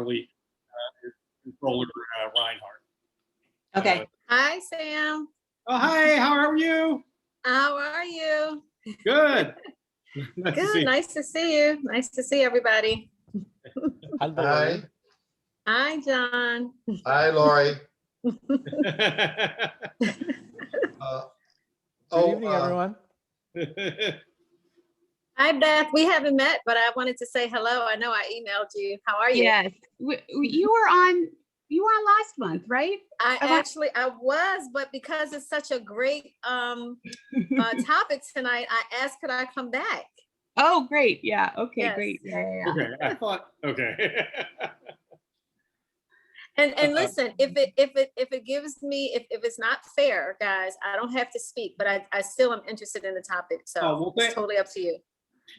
Charlie, Controller Rhynhart. Okay. Hi, Sam. Oh, hi, how are you? How are you? Good. Nice to see Good. you. Nice to see you. Nice to see everybody. Hi. Hi, John. Hi, Lori. Good evening, everyone. Hi, Beth. We haven't met, but I wanted to say hello. I know I emailed you. How are you? Yes, you were on last month, right? I was, but because it's such a great topic tonight, I asked, could I come back? Oh, great. Yeah. Okay, Yes. great. Yeah. Okay, I thought, okay. And listen, if it gives me, if it's not fair, guys, I don't have to speak, but I still am interested in the topic. So Oh, well, it's totally up to you.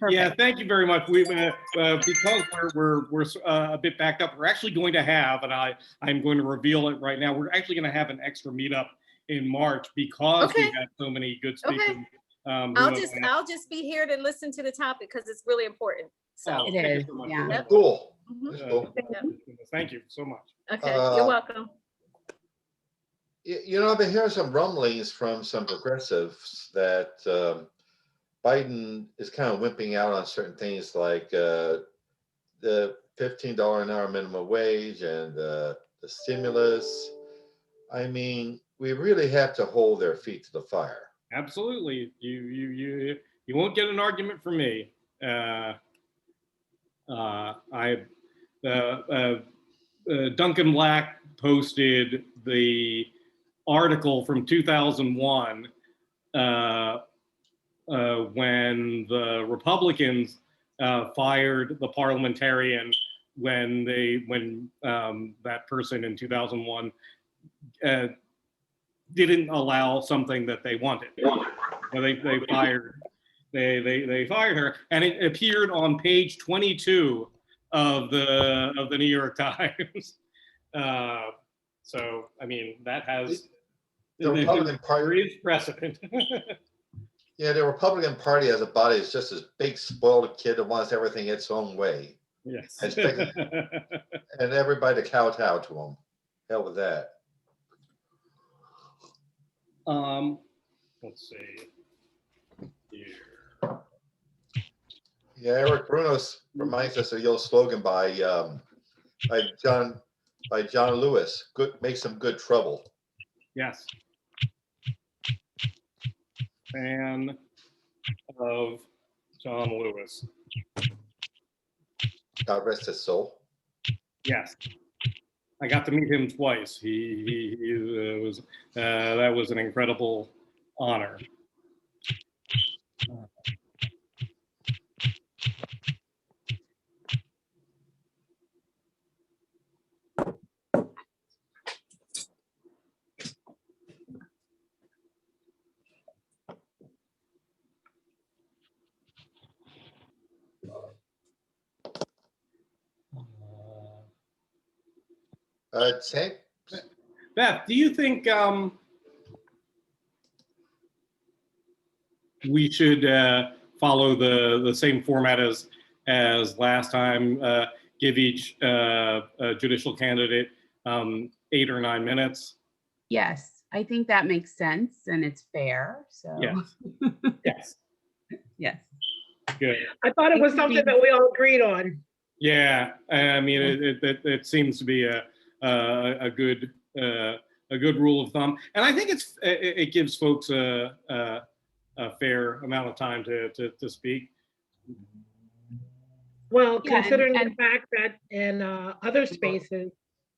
Yeah, Perfect. thank you very much. We because we're a bit backed up, we're actually going to have, and I'm going to reveal it right now. We're actually going to have an extra meetup in March because we have so many good speakers. Okay. I'll just be here to listen to the topic because it's really important. So It thank you is, so much. yeah. Cool. Mhm. That's cool. Thank you so much. Okay, you're welcome. You know, I've been hearing some rumblings from some progressives that Biden is kind of wimping out on certain things like the $15 an hour minimum wage and the stimulus. I mean, we really have to hold their feet to the fire. Absolutely, you won't get an argument from me. Duncan Black posted the article from 2001 when the Republicans fired the parliamentarian when that person in 2001 didn't allow something that they wanted. They fired her, and it appeared on page 22 of the New York Times. So I mean that has The Republican Party, there is precedent. yeah, the Republican Party as a body is just this big spoiled kid that wants everything its own way, Yes. and everybody to kowtow to them. Hell with that. Let's see here. Yeah, Eric Brunos reminds us of the old slogan by John Lewis. Good, make some good trouble. Yes. Fan of John Lewis. God rest his soul. Yes. I got to meet him twice. He was that was an incredible honor. Tank. Beth, do you think we should follow the same format as last time? Give each judicial candidate 8 or 9 minutes. Yes, I think that makes sense and it's fair. So Yes. Yes. yes. Good. I thought it was something that we all agreed on. Yeah, I mean it seems to be a good rule of thumb, and I think it gives folks a fair amount of time to speak. Well, Yeah, considering and the fact that in other spaces,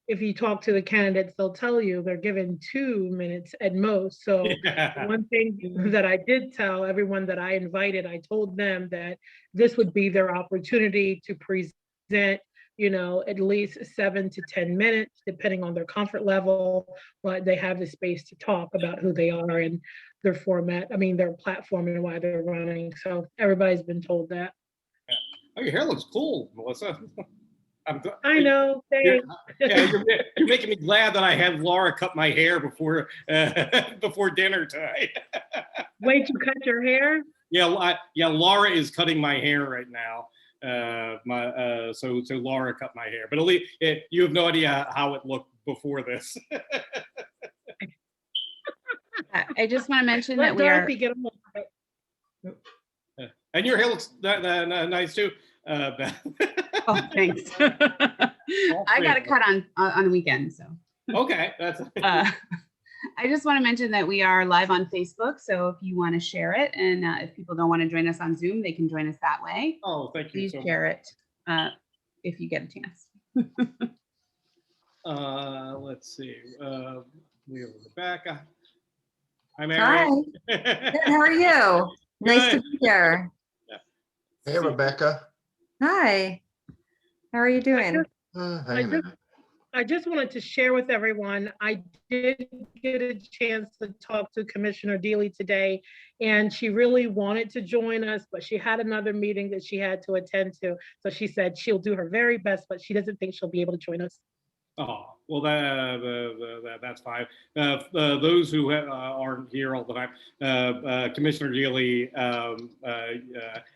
if you talk to the candidates, they'll tell you they're given 2 minutes at most. So Yeah. one thing that I did tell everyone that I invited, I told them that this would be their opportunity to present, you know, at least 7 to 10 minutes, depending on their comfort level, but they have the space to talk about who they are and their format, I mean, their platform and why they're running. So everybody's been told that. Oh, your hair looks cool, Melissa. I know. You're making me glad that I had Laura cut my hair before dinner tonight. Wait, you cut your hair? Yeah, Laura is cutting my hair right now. so Laura cut my hair, but at least you have no idea how it looked before this. I just want to mention Let that we are. Dorothy get on. And your hair looks nice too, Beth. Oh, thanks. I got a cut on the weekend, so. Okay, that's. I just want to mention that we are live on Facebook. So if you want to share it, and if people don't want to join us on Zoom, they can join us that way. Oh, thank you Please so share it if you get a chance. Let's see. We have Rebecca. Hi, Mary. Hi. Good, how are you? Nice to be here. Hey, Rebecca. Hi. How are you doing? Hanging in. I just wanted to share with everyone, I did get a chance to talk to Commissioner Deely today, and she really wanted to join us, but she had another meeting that she had to attend to. So she said she'll do her very best, but she doesn't think she'll be able to join us. Oh, well, that's fine. Those who aren't here all the time, Commissioner Deely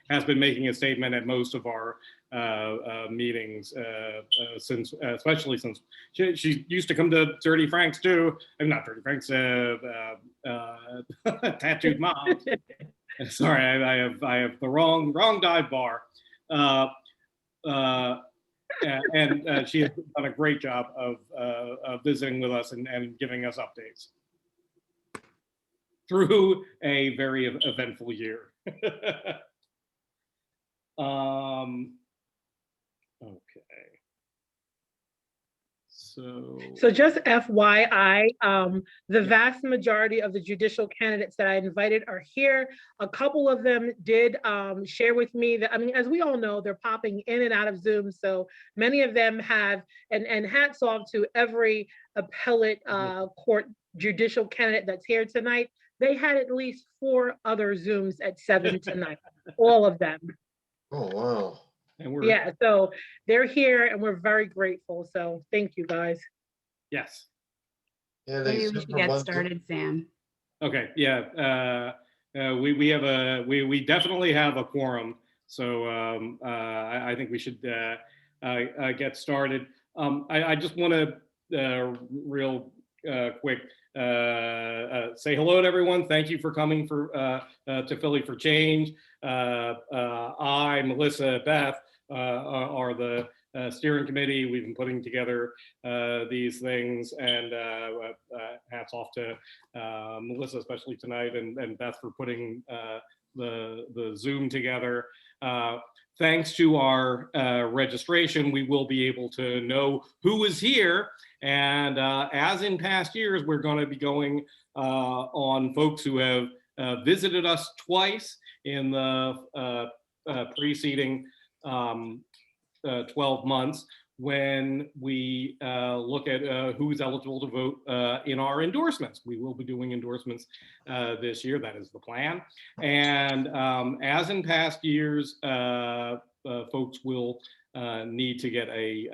has been making a statement at most of our meetings especially since she used to come to Dirty Frank's too. I'm not Dirty Frank's, Tattooed Mom. Sorry, I have the wrong dive bar. And she has done a great job of visiting with us and giving us updates through a very eventful year. Okay. So just FYI, the vast majority of the judicial candidates that I invited are here. A couple of them did share with me that, I mean, as we all know, they're popping in and out of Zoom. So many of them have, and hats off to every appellate court judicial candidate that's here tonight. They had at least 4 other Zooms at 7 tonight, all of them. Oh, wow. And Yeah, so they're here and we're very grateful. So thank you, guys. yes. Yeah, Maybe they we should super get bumped it. started, Sam. Okay. Yeah. We have we definitely have a quorum. So I think we should get started. I just want to real quick say hello to everyone. Thank you for coming to Philly for Change. I, Melissa, Beth are the steering committee. We've been putting together these things, and hats off to Melissa, especially tonight, and Beth for putting the Zoom together. Thanks to our registration, we will be able to know who is here. And as in past years, we're going to be going on folks who have visited us twice in the preceding 12 months when we look at who's eligible to vote in our endorsements. We will be doing endorsements this year. That is the plan. And as in past years, folks will need to get a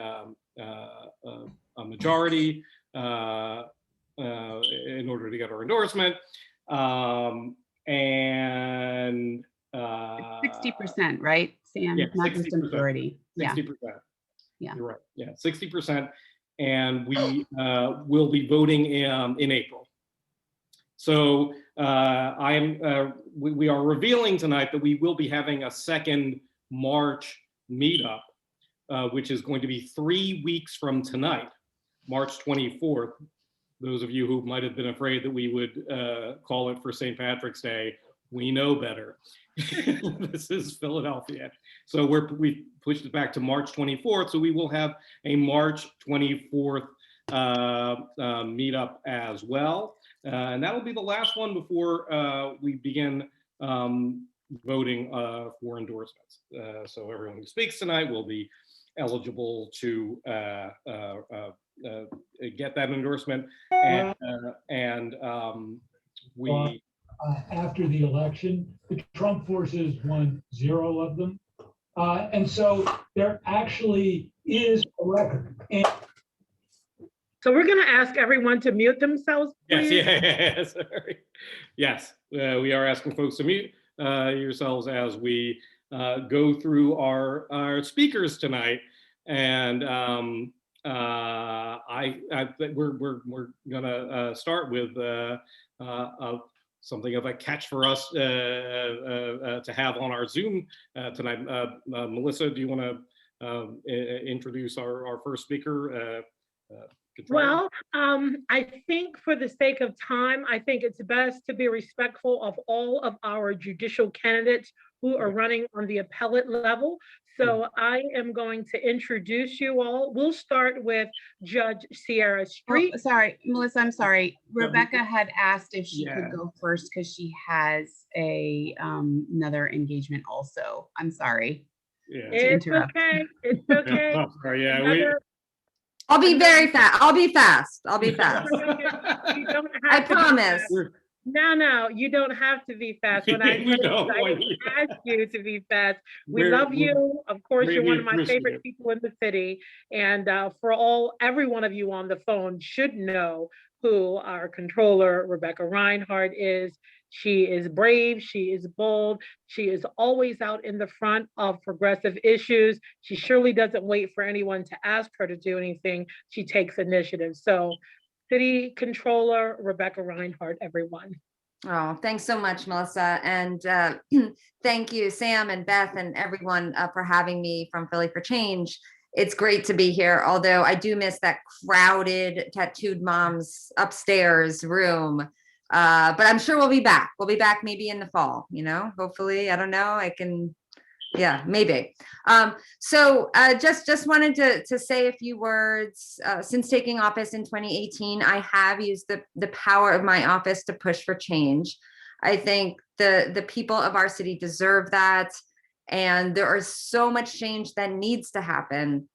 majority in order to get our endorsement. And 60%, right, Sam? Yeah, Not just a 60%. majority. Yeah. 60%. Yeah. You're right. Yeah, 60%. And we will be voting in April. So we are revealing tonight that we will be having a second March meetup, which is going to be 3 weeks from tonight, March 24th. Those of you who might have been afraid that we would call it for St. Patrick's Day, we know better. This is Philadelphia. So we pushed it back to March 24th. So we will have a March 24th meetup as well. And that will be the last one before we begin voting for endorsements. So everyone who speaks tonight will be eligible to get that endorsement. And we... after the election, the Trump forces won 0 of them. And so there actually is a record. And So we're going to ask everyone to mute themselves, please. Yes, sorry. Yes, we are asking folks to mute yourselves as we go through our speakers tonight. And we're gonna start with something of a catch for us to have on our Zoom tonight. Melissa, do you want to introduce our first speaker? Well, I think for the sake of time, I think it's best to be respectful of all of our judicial candidates who are running on the appellate level. So I am going to introduce you all. We'll start with Judge Sierra Street. Oh, sorry, Melissa, I'm sorry. Rebecca had asked if she could go first because she has another engagement also. I'm sorry. It's okay. It's okay. I'll be very fast. I'll be fast. You don't have I to be promise. fast. No, you don't have to be fast. When I ask you to be fast, we love you. Of course, you're one of my favorite people in the city. And for every one of you on the phone should know who our controller, Rebecca Rhynhart, is. She is brave, she is bold, she is always out in the front of progressive issues. She surely doesn't wait for anyone to ask her to do anything. She takes initiative. So City Controller Rebecca Rhynhart, everyone. Oh, thanks so much, Melissa. And thank you, Sam and Beth and everyone for having me from Philly for Change. It's great to be here, although I do miss that crowded tattooed moms upstairs room. But I'm sure we'll be back. We'll be back maybe in the fall, hopefully. I don't know. Yeah, maybe. So just wanted to say a few words. Since taking office in 2018, I have used the power of my office to push for change. I think the people of our city deserve that. And there is so much change that needs to happen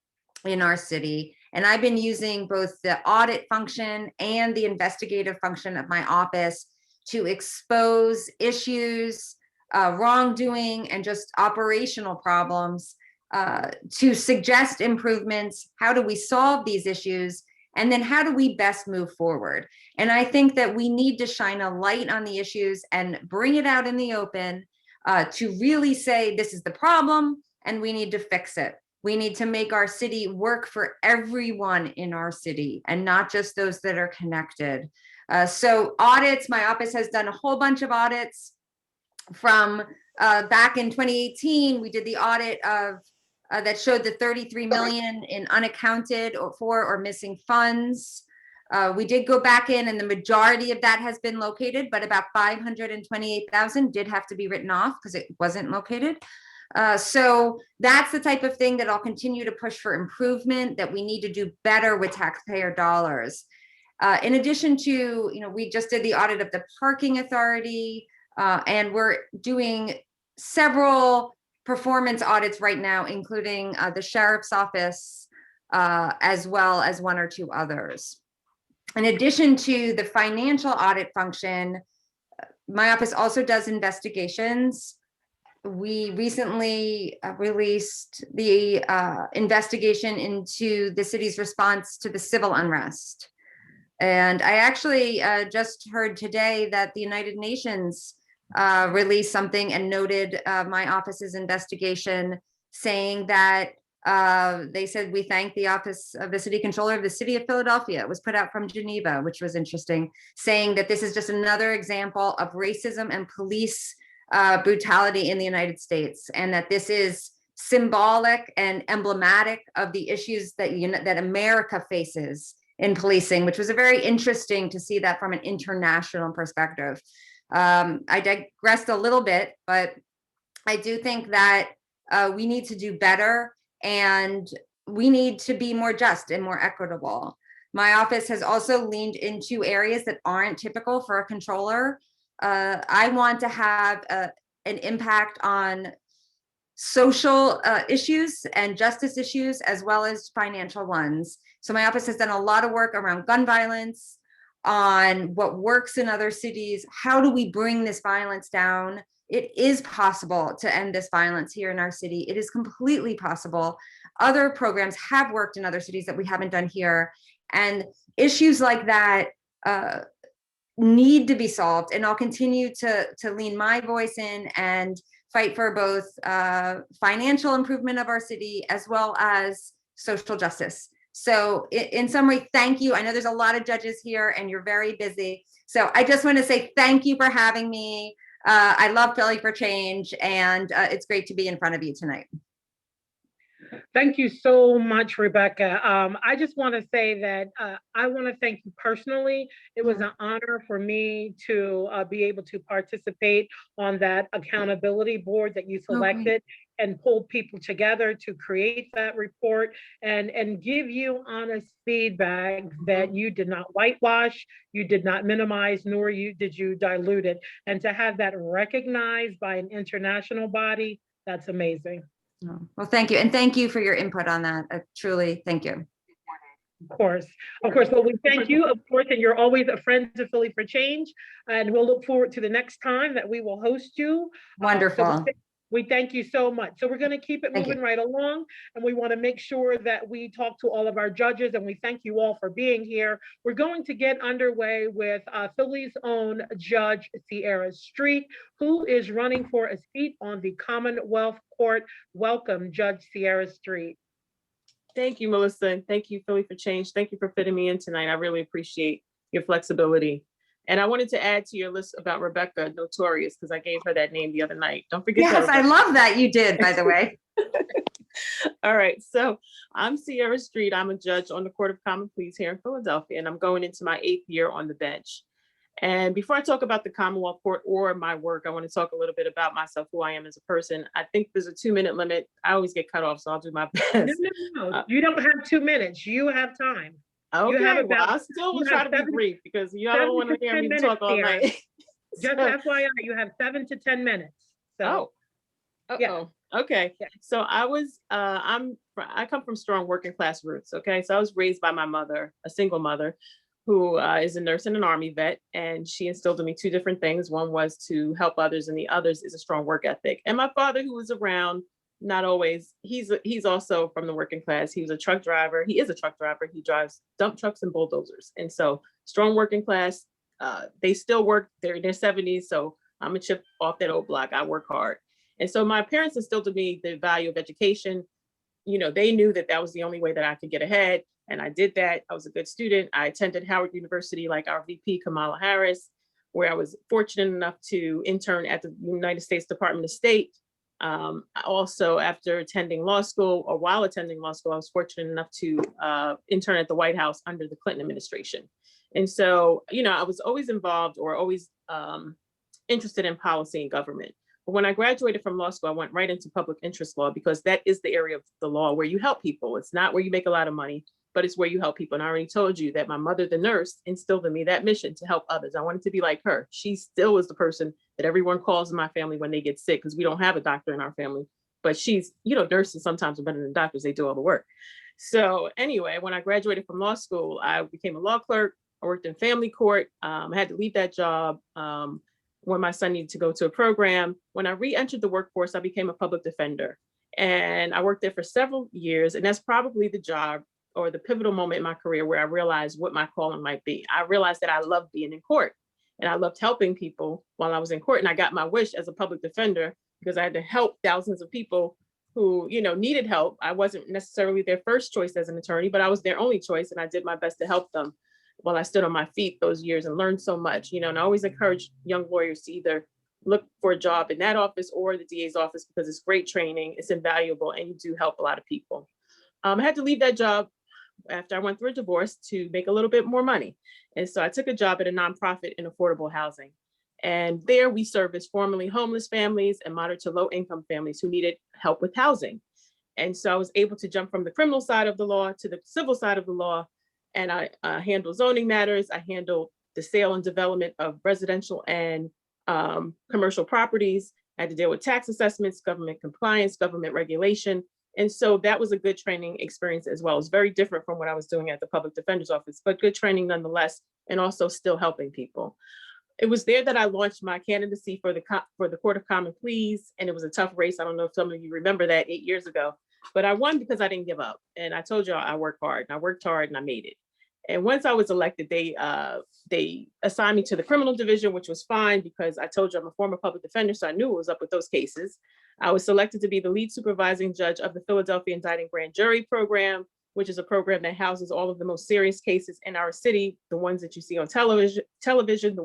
in our city. And I've been using both the audit function and the investigative function of my office to expose issues, wrongdoing, and just operational problems, to suggest improvements. How do we solve these issues? And then how do we best move forward? And I think that we need to shine a light on the issues and bring it out in the open to really say, this is the problem and we need to fix it. We need to make our city work for everyone in our city and not just those that are connected. So audits, my office has done a whole bunch of audits from back in 2018. We did the audit of that showed the 33 million in unaccounted or missing funds. We did go back in and the majority of that has been located, but about 528,000 did have to be written off because it wasn't located. So that's the type of thing that I'll continue to push for improvement, that we need to do better with taxpayer dollars. In addition to, we just did the audit of the parking authority, and we're doing several performance audits right now, including the sheriff's office, as well as one or two others. In addition to the financial audit function, my office also does investigations. We recently released the investigation into the city's response to the civil unrest. And I actually just heard today that the United Nations released something and noted my office's investigation, saying that they said, we thank the Office of the City Controller of the City of Philadelphia. It was put out from Geneva, which was interesting, saying that this is just another example of racism and police brutality in the United States, and that this is symbolic and emblematic of the issues that that America faces in policing, which was a very interesting to see that from an international perspective. I digressed a little bit, but I do think that we need to do better, and we need to be more just and more equitable. My office has also leaned into areas that aren't typical for a controller. I want to have an impact on social issues and justice issues, as well as financial ones. So my office has done a lot of work around gun violence, on what works in other cities. How do we bring this violence down? It is possible to end this violence here in our city. It is completely possible. Other programs have worked in other cities that we haven't done here. And issues like that need to be solved. And I'll continue to lean my voice in and fight for both financial improvement of our city as well as social justice. So in summary, thank you. I know there's a lot of judges here and you're very busy. So I just want to say thank you for having me. I love Philly for Change, and it's great to be in front of you tonight. Thank you so much, Rebecca. I just want to say that I want to thank you personally. It was an honor for me to be able to participate on that accountability board that you selected and pulled people together to create that report and give you honest feedback that you did not whitewash, you did not minimize, nor did you dilute it. And to have that recognized by an international body, that's amazing. Well, thank you. And thank you for your input on that. Truly, thank you. Of course. Well, we thank you, of course, and you're always a friend to Philly for Change. And we'll look forward to the next time that we will host you. Wonderful. We thank you so much. So we're going to keep it moving right along. And we want to make sure that we talk to all of our judges, and we thank you all for being here. We're going to get underway with Philly's own Judge Sierra Street, who is running for a seat on the Commonwealth Court. Welcome, Judge Sierra Street. Thank you, Melissa. And thank you, Philly for Change. Thank you for fitting me in tonight. I really appreciate your flexibility. And I wanted to add to your list about Rebecca Notorious, because I gave her that name the other night. Don't forget that. Yes, I love that you did, by the way. All right. So I'm Sierra Street. I'm a judge on the Court of Common Pleas here in Philadelphia, and I'm going into my 8th year on the bench. And before I talk about the Commonwealth Court or my work, I want to talk a little bit about myself, who I am as a person. I think there's a 2-minute limit. I always get cut off, so I'll do my best. No. You don't have 2 minutes. You have time. Okay, well, I still will try to be brief because you don't want to hear me talk all night. Just FYI, you have 7 to 10 minutes. So, yeah. Okay. Yeah. So I come from strong working class roots. Okay. So I was raised by my mother, a single mother, who is a nurse and an Army vet. And she instilled in me 2 different things. One was to help others, and the others is a strong work ethic. And my father, who was around, not always, he's also from the working class. He was a truck driver. He is a truck driver. He drives dump trucks and bulldozers. And so strong working class, they still work. They're in their 70s. So I'm a chip off that old block. I work hard. And so my parents instilled in me the value of education. You know, they knew that that was the only way that I could get ahead. And I did that. I was a good student. I attended Howard University, like our VP, Kamala Harris, where I was fortunate enough to intern at the United States Department of State. Also, after attending law school, or while attending law school, I was fortunate enough to intern at the White House under the Clinton administration. And so, you know, I was always involved or always interested in policy and government. But when I graduated from law school, I went right into public interest law, because that is the area of the law where you help people. It's not where you make a lot of money, but it's where you help people. And I already told you that my mother, the nurse, instilled in me that mission to help others. I wanted to be like her. She still is the person that everyone calls in my family when they get sick, because we don't have a doctor in our family. But she's, you know, nurses sometimes are better than doctors. They do all the work. So anyway, when I graduated from law school, I became a law clerk. I worked in family court. I had to leave that job when my son needed to go to a program. When I re-entered the workforce, I became a public defender. And I worked there for several years. And that's probably the job or the pivotal moment in my career where I realized what my calling might be. I realized that I loved being in court, and I loved helping people while I was in court. And I got my wish as a public defender, because I had to help thousands of people who, you know, needed help. I wasn't necessarily their first choice as an attorney, but I was their only choice. And I did my best to help them while I stood on my feet those years and learned so much, you know. And I always encourage young lawyers to either look for a job in that office or the DA's office, because it's great training, it's invaluable, and you do help a lot of people. I had to leave that job after I went through a divorce to make a little bit more money. And so I took a job at a nonprofit in affordable housing. And there we serviced formerly homeless families and moderate to low income families who needed help with housing. And so I was able to jump from the criminal side of the law to the civil side of the law. And I handle zoning matters. I handle the sale and development of residential and commercial properties. I had to deal with tax assessments, government compliance, government regulation. And so that was a good training experience as well. It's very different from what I was doing at the public defender's office, but good training nonetheless, and also still helping people. It was there that I launched my candidacy for the Court of Common Pleas, and it was a tough race. I don't know if some of you remember that 8 years ago, but I won because I didn't give up. And I told y'all I worked hard, and I worked hard and I made it. And once I was elected, they assigned me to the criminal division, which was fine because I told you I'm a former public defender, so I knew what was up with those cases. I was selected to be the lead supervising judge of the Philadelphia Indicting Grand Jury Program, which is a program that houses all of the most serious cases in our city, the ones that you see on television, the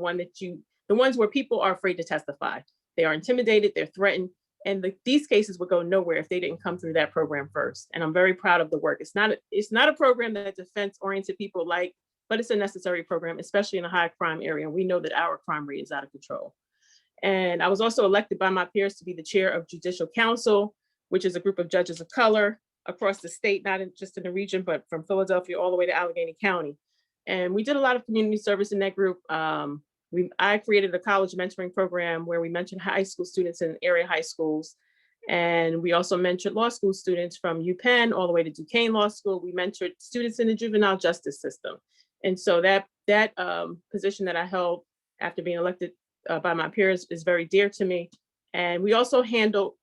ones where people are afraid to testify. They are intimidated, they're threatened, and these cases would go nowhere if they didn't come through that program first. And I'm very proud of the work. It's not a program that defense-oriented people like, but it's a necessary program, especially in a high crime area. And we know that our crime rate is out of control. And I was also elected by my peers to be the chair of Judicial Council, which is a group of judges of color across the state, not just in the region, but from Philadelphia all the way to Allegheny County. And we did a lot of community service in that group. I created a college mentoring program where we mentored high school students in area high schools. And we also mentored law school students from UPenn all the way to Duquesne Law School. We mentored students in the juvenile justice system. And so that position that I held after being elected by my peers is very dear to me. And we also handle,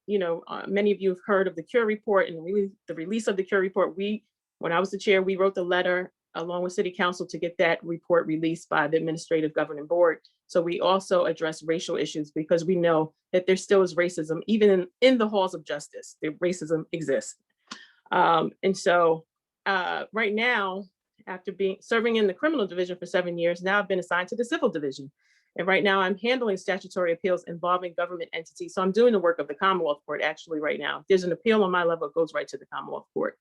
many of you have heard of the Cure Report and the release of the Cure Report. When I was the chair, we wrote the letter along with City Council to get that report released by the Administrative Governing Board. So we also address racial issues because we know that there still is racism, even in the halls of justice, the racism exists. And so right now, after serving in the criminal division for 7 years, now I've been assigned to the civil division. And right now I'm handling statutory appeals involving government entities. So I'm doing the work of the Commonwealth Court actually right now. There's an appeal on my level, it goes right to the Commonwealth Court.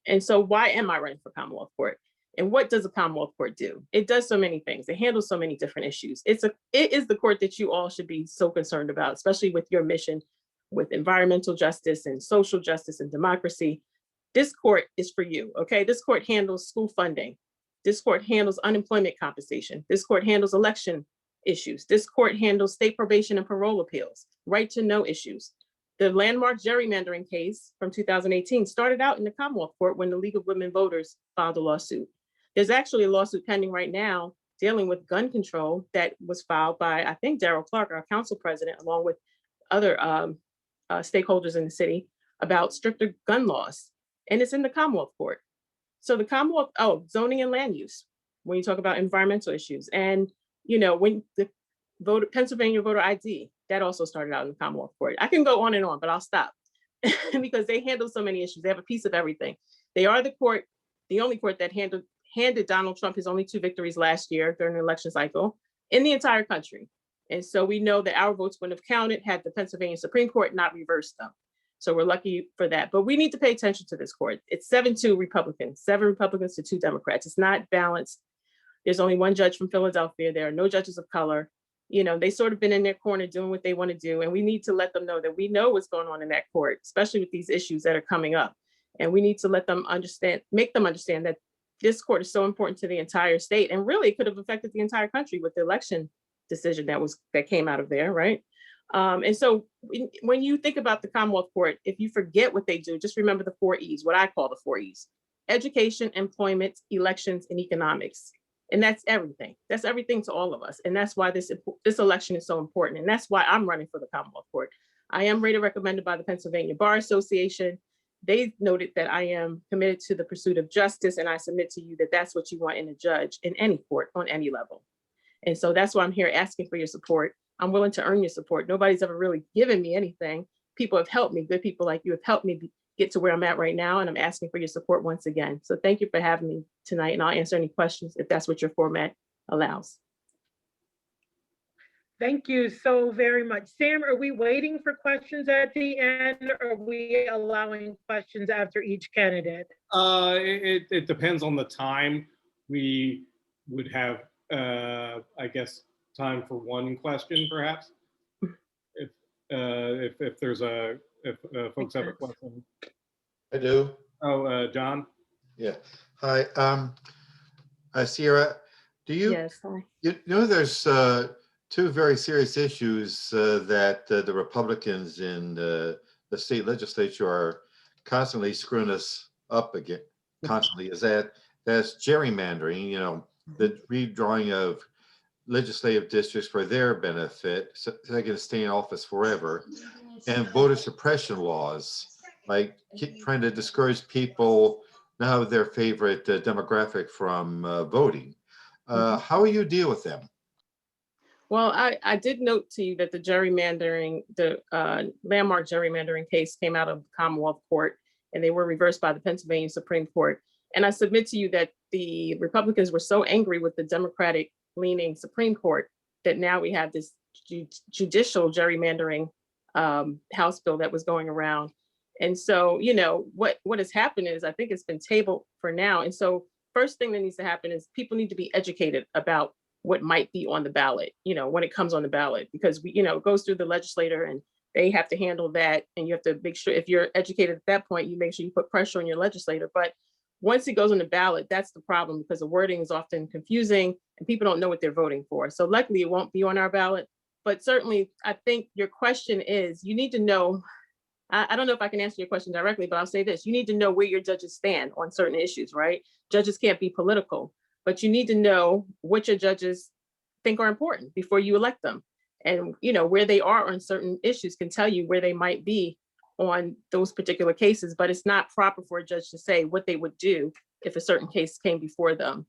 And so why am I running for Commonwealth Court? And what does a Commonwealth Court do? It does so many things. It handles so many different issues. It is the court that you all should be so concerned about, especially with your mission with environmental justice and social justice and democracy. This court is for you, okay? This court handles school funding. This court handles unemployment compensation. This court handles election issues. This court handles state probation and parole appeals, right to know issues. The landmark gerrymandering case from 2018 started out in the Commonwealth Court when the League of Women Voters filed a lawsuit. There's actually a lawsuit pending right now dealing with gun control that was filed by, I think, Darrell Clark, our council president, along with other stakeholders in the city about stricter gun laws. And it's in the Commonwealth Court. So the Commonwealth, zoning and land use, when you talk about environmental issues. And, when the Pennsylvania voter ID, that also started out in the Commonwealth Court. I can go on, but I'll stop because they handle so many issues. They have a piece of everything. They are the only court that handed Donald Trump his only 2 victories last year during the election cycle in the entire country. And so we know that our votes wouldn't have counted had the Pennsylvania Supreme Court not reversed them. So we're lucky for that. But we need to pay attention to this court. It's 7-2 Republicans, 7 Republicans to 2 Democrats. It's not balanced. There's only 1 judge from Philadelphia. There are no judges of color. They sort of been in their corner doing what they want to do. And we need to let them know that we know what's going on in that court, especially with these issues that are coming up. And we need to let them make them understand that this court is so important to the entire state. And really it could have affected the entire country with the election decision that came out of there, right? And so when you think about the Commonwealth Court, if you forget what they do, just remember the 4 E's, what I call the 4 E's: education, employment, elections, and economics. And that's everything. That's everything to all of us. And that's why this election is so important. And that's why I'm running for the Commonwealth Court. I am rated recommended by the Pennsylvania Bar Association. They noted that I am committed to the pursuit of justice. And I submit to you that that's what you want in a judge in any court on any level. And so that's why I'm here asking for your support. I'm willing to earn your support. Nobody's ever really given me anything. People have helped me. Good people like you have helped me get to where I'm at right now. And I'm asking for your support once again. So thank you for having me tonight. And I'll answer any questions if that's what your format allows. Thank you so very much. Sam, are we waiting for questions at the end, or are we allowing questions after each candidate? It depends on the time. We would have, I guess, time for 1 question, perhaps. If folks have a question. I do. Oh, John. Yeah. Hi. Sierra, do you? Yes. Hi. There's 2 very serious issues that the Republicans in the state legislature are constantly screwing us up again. Constantly that's gerrymandering. The redrawing of legislative districts for their benefit, so they can stay in office forever, and voter suppression laws, like trying to discourage people now have their favorite demographic from voting. How will you deal with them? Well, I did note to you that the gerrymandering, the landmark gerrymandering case came out of the Commonwealth Court, and they were reversed by the Pennsylvania Supreme Court. And I submit to you that the Republicans were so angry with the Democratic leaning Supreme Court that now we have this judicial gerrymandering House bill that was going around. And so, you know, what has happened is I think it's been tabled for now. And so first thing that needs to happen is people need to be educated about what might be on the ballot, you know, when it comes on the ballot, because we, you know, it goes through the legislator and they have to handle that. And you have to make sure, if you're educated at that point, you make sure you put pressure on your legislator. But once it goes on the ballot, that's the problem, because the wording is often confusing and people don't know what they're voting for. So luckily it won't be on our ballot. But certainly, I think your question is, you need to know, I don't know if I can answer your question directly, but I'll say this: you need to know where your judges stand on certain issues, right? Judges can't be political, but you need to know what your judges think are important before you elect them. And, you know, where they are on certain issues can tell you where they might be on those particular cases, but it's not proper for a judge to say what they would do if a certain case came before them.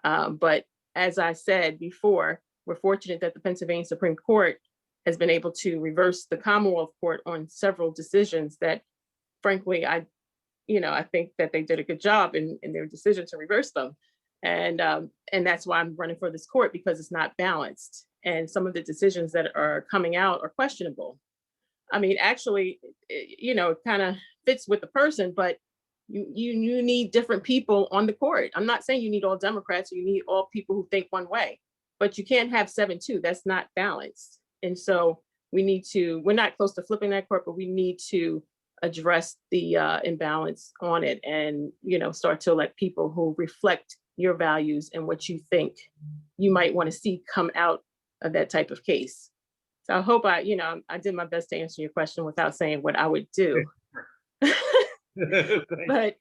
But as I said before, we're fortunate that the Pennsylvania Supreme Court has been able to reverse the Commonwealth Court on several decisions that, frankly, I think that they did a good job in their decision to reverse them. And that's why I'm running for this court, because it's not balanced. And some of the decisions that are coming out are questionable. I mean, actually, you know, it kind of fits with the person, but you need different people on the court. I'm not saying you need all Democrats, or you need all people who think one way, but you can't have 7-2. That's not balanced. And so we're not close to flipping that court, but we need to address the imbalance on it and, you know, start to elect people who reflect your values and what you think you might want to see come out of that type of case. So I hope I did my best to answer your question without saying what I would do. But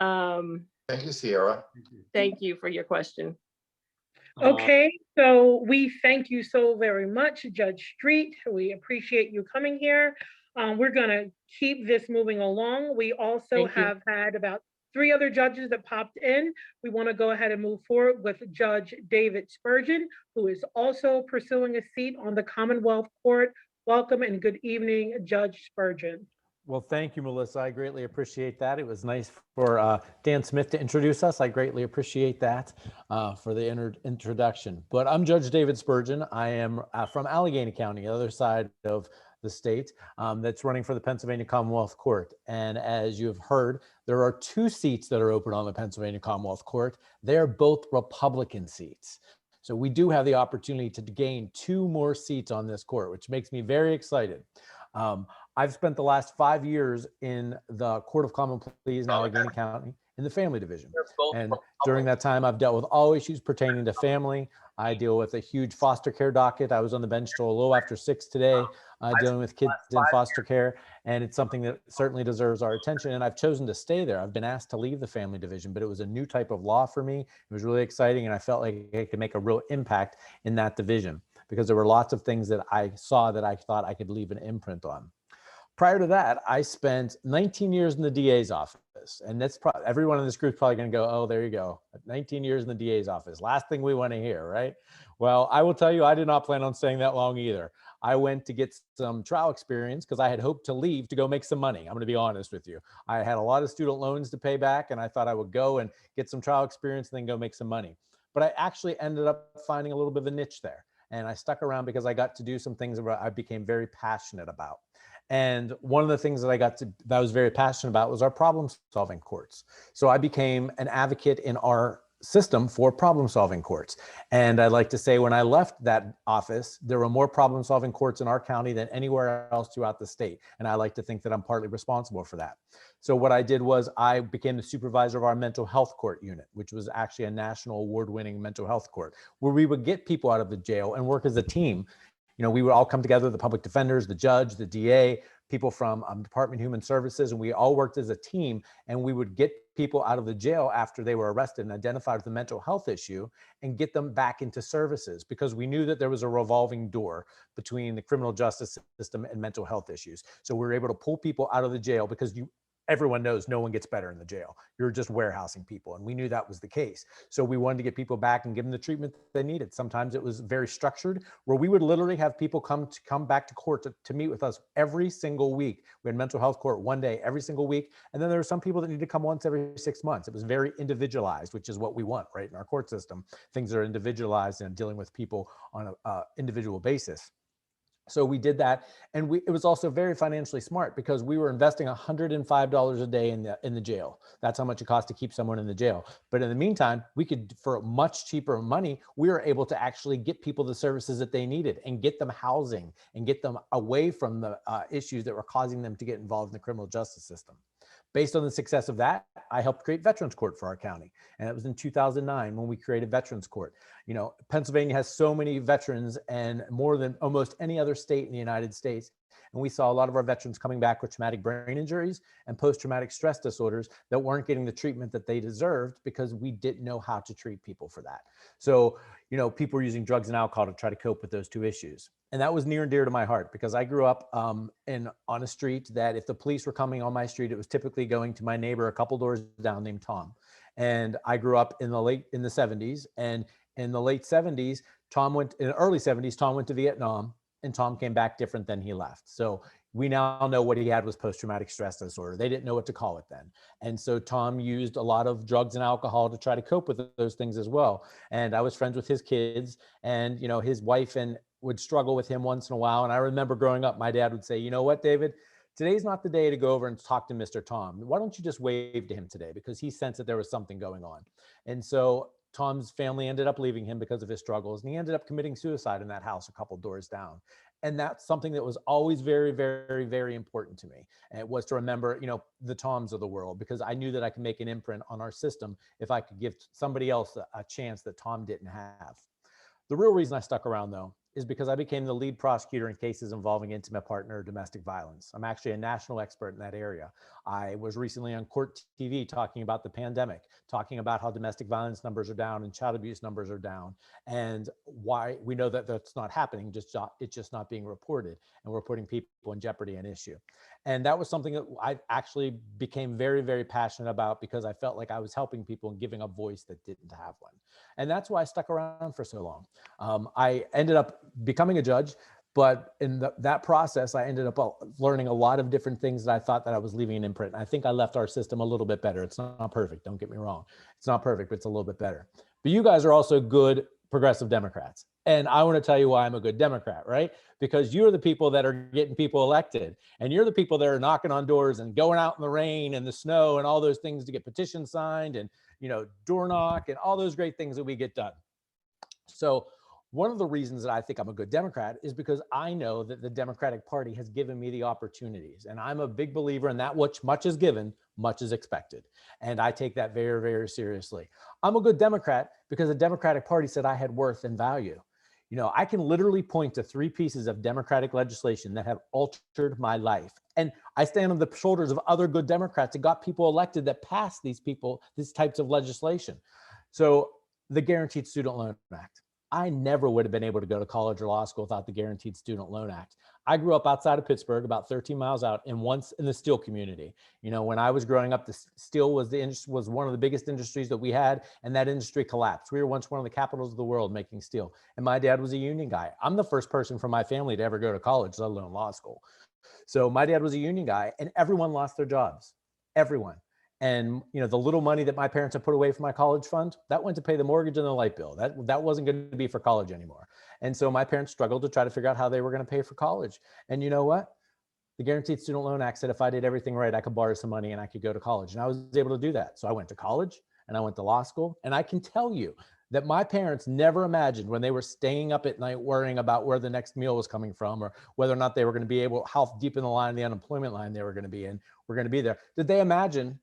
Thank you, Sierra. thank you for your question. Okay, so we thank you so very much, Judge Street. We appreciate you coming here. We're gonna keep this moving along. We also have had about 3 other judges that popped in. We want to go ahead and move forward with Judge David Spurgeon, who is also pursuing a seat on the Commonwealth Court. Welcome and good evening, Judge Spurgeon. Well, thank you, Melissa. I greatly appreciate that. It was nice for Dan Smith to introduce us. I greatly appreciate that for the introduction. But I'm Judge David Spurgeon. I am from Allegheny County, the other side of the state, that's running for the Pennsylvania Commonwealth Court. And as you've heard, there are 2 seats that are open on the Pennsylvania Commonwealth Court. They're both Republican seats. So we do have the opportunity to gain 2 more seats on this court, which makes me very excited. I've spent the last 5 years in the Court of Common Pleas in Allegheny County in the family division. And during that time, I've dealt with all issues pertaining to family. I deal with a huge foster care docket. I was on the bench till a little after 6 today, dealing with kids in foster care. And it's something that certainly deserves our attention. And I've chosen to stay there. I've been asked to leave the family division, but it was a new type of law for me. It was really exciting. And I felt like I could make a real impact in that division, because there were lots of things that I saw that I thought I could leave an imprint on. Prior to that, I spent 19 years in the DA's office. And that's probably, everyone in this group is probably going to go, oh, there you go. 19 years in the DA's office. Last thing we want to hear, right? Well, I will tell you, I did not plan on staying that long either. I went to get some trial experience because I had hoped to leave to go make some money. I'm going to be honest with you. I had a lot of student loans to pay back, and I thought I would go and get some trial experience and then go make some money. But I actually ended up finding a little bit of a niche there. And I stuck around because I got to do some things that I became very passionate about. And one of the things that I was very passionate about was our problem solving courts. So I became an advocate in our system for problem solving courts. And I'd like to say, when I left that office, there were more problem solving courts in our county than anywhere else throughout the state. And I like to think that I'm partly responsible for that. So what I did was I became the supervisor of our mental health court unit, which was actually a national award-winning mental health court, where we would get people out of the jail and work as a team. You know, we would all come together, the public defenders, the judge, the DA, people from Department of Human Services, and we all worked as a team, and we would get people out of the jail after they were arrested and identified with a mental health issue and get them back into services, because we knew that there was a revolving door between the criminal justice system and mental health issues. So we were able to pull people out of the jail, because everyone knows no one gets better in the jail. You're just warehousing people. And we knew that was the case. So we wanted to get people back and give them the treatment they needed. Sometimes it was very structured, where we would literally have people come back to court to meet with us every single week. We had mental health court one day every single week. And then there were some people that need to come once every 6 months. It was very individualized, which is what we want, right? In our court system, things are individualized and dealing with people on an individual basis. So we did that, and it was also very financially smart, because we were investing $105 a day in the jail. That's how much it costs to keep someone in the jail. But in the meantime, we could, for much cheaper money, we were able to actually get people the services that they needed and get them housing and get them away from the issues that were causing them to get involved in the criminal justice system. Based on the success of that, I helped create Veterans Court for our county. And it was in 2009 when we created Veterans Court. You know, Pennsylvania has so many veterans, and more than almost any other state in the United States. And we saw a lot of our veterans coming back with traumatic brain injuries and post-traumatic stress disorders that weren't getting the treatment that they deserved, because we didn't know how to treat people for that. So, you know, people were using drugs and alcohol to try to cope with those two issues. And that was near and dear to my heart, because I grew up on a street that if the police were coming on my street, it was typically going to my neighbor a couple doors down named Tom. And I grew up in the 70s, and in the late 70s, in the early 70s, Tom went to Vietnam, and Tom came back different than he left. So we now know what he had was post-traumatic stress disorder. They didn't know what to call it then. And so Tom used a lot of drugs and alcohol to try to cope with those things as well. And I was friends with his kids, and, you know, his wife would struggle with him once in a while. And I remember growing up, my dad would say, you know what, David, today's not the day to go over and talk to Mr. Tom. Why don't you just wave to him today? Because he sensed that there was something going on. And so Tom's family ended up leaving him because of his struggles, and he ended up committing suicide in that house a couple doors down. And that's something that was always very, very, very important to me. And it was to remember, you know, the Toms of the world, because I knew that I could make an imprint on our system if I could give somebody else a chance that Tom didn't have. The real reason I stuck around, though, is because I became the lead prosecutor in cases involving intimate partner or domestic violence. I'm actually a national expert in that area. I was recently on Court TV talking about the pandemic, talking about how domestic violence numbers are down and child abuse numbers are down, and why we know that that's not happening, it's just not being reported, and we're putting people in jeopardy and issue. And that was something that I actually became very, very passionate about, because I felt like I was helping people and giving a voice that didn't have one. And that's why I stuck around for so long. I ended up becoming a judge, but in that process, I ended up learning a lot of different things that I thought that I was leaving an imprint. I think I left our system a little bit better. It's not perfect, don't get me wrong. It's not perfect, but it's a little bit better. But you guys are also good progressive Democrats. And I want to tell you why I'm a good Democrat, right? Because you're the people that are getting people elected, and you're the people that are knocking on doors and going out in the rain and the snow and all those things to get petitions signed and, you know, door knock and all those great things that we get done. So one of the reasons that I think I'm a good Democrat is because I know that the Democratic Party has given me the opportunities, and I'm a big believer in that which much is given, much is expected. And I take that very, very seriously. I'm a good Democrat because the Democratic Party said I had worth and value. You know, I can literally point to 3 pieces of Democratic legislation that have altered my life. And I stand on the shoulders of other good Democrats that got people elected that passed these types of legislation. So the Guaranteed Student Loan Act. I never would have been able to go to college or law school without the Guaranteed Student Loan Act. I grew up outside of Pittsburgh, about 13 miles out, and once in the steel community. You know, when I was growing up, the steel was one of the biggest industries that we had, and that industry collapsed. We were once one of the capitals of the world making steel, and my dad was a union guy. I'm the first person from my family to ever go to college, let alone law school. So my dad was a union guy, and everyone lost their jobs, everyone. And, you know, the little money that my parents had put away for my college fund, that went to pay the mortgage and the light bill. That wasn't going to be for college anymore. And so my parents struggled to try to figure out how they were going to pay for college. And you know what? The Guaranteed Student Loan Act said if I did everything right, I could borrow some money and I could go to college. And I was able to do that. So I went to college and I went to law school. And I can tell you that my parents never imagined, when they were staying up at night worrying about where the next meal was coming from, or whether or not they were going to be able, how deep in the line, the unemployment line they were going to be in, were going to be there. Did they imagine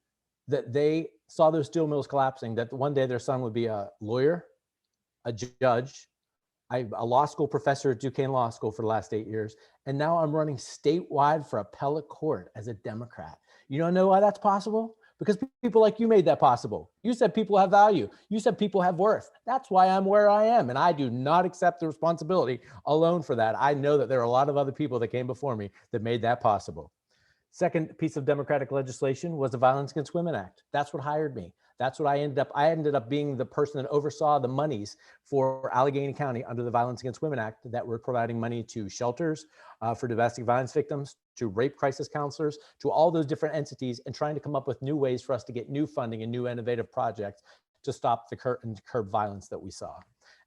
that they saw those steel mills collapsing, that one day their son would be a lawyer, a judge, a law school professor at Duquesne Law School for the last 8 years, and now I'm running statewide for appellate court as a Democrat? You don't know why that's possible? Because people like you made that possible. You said people have value. You said people have worth. That's why I'm where I am, and I do not accept the responsibility alone for that. I know that there are a lot of other people that came before me that made that possible. Second piece of Democratic legislation was the Violence Against Women Act. That's what hired me. That's what I ended up being the person that oversaw the monies for Allegheny County under the Violence Against Women Act that were providing money to shelters for domestic violence victims, to rape crisis counselors, to all those different entities, and trying to come up with new ways for us to get new funding and new innovative projects to stop the curb violence that we saw.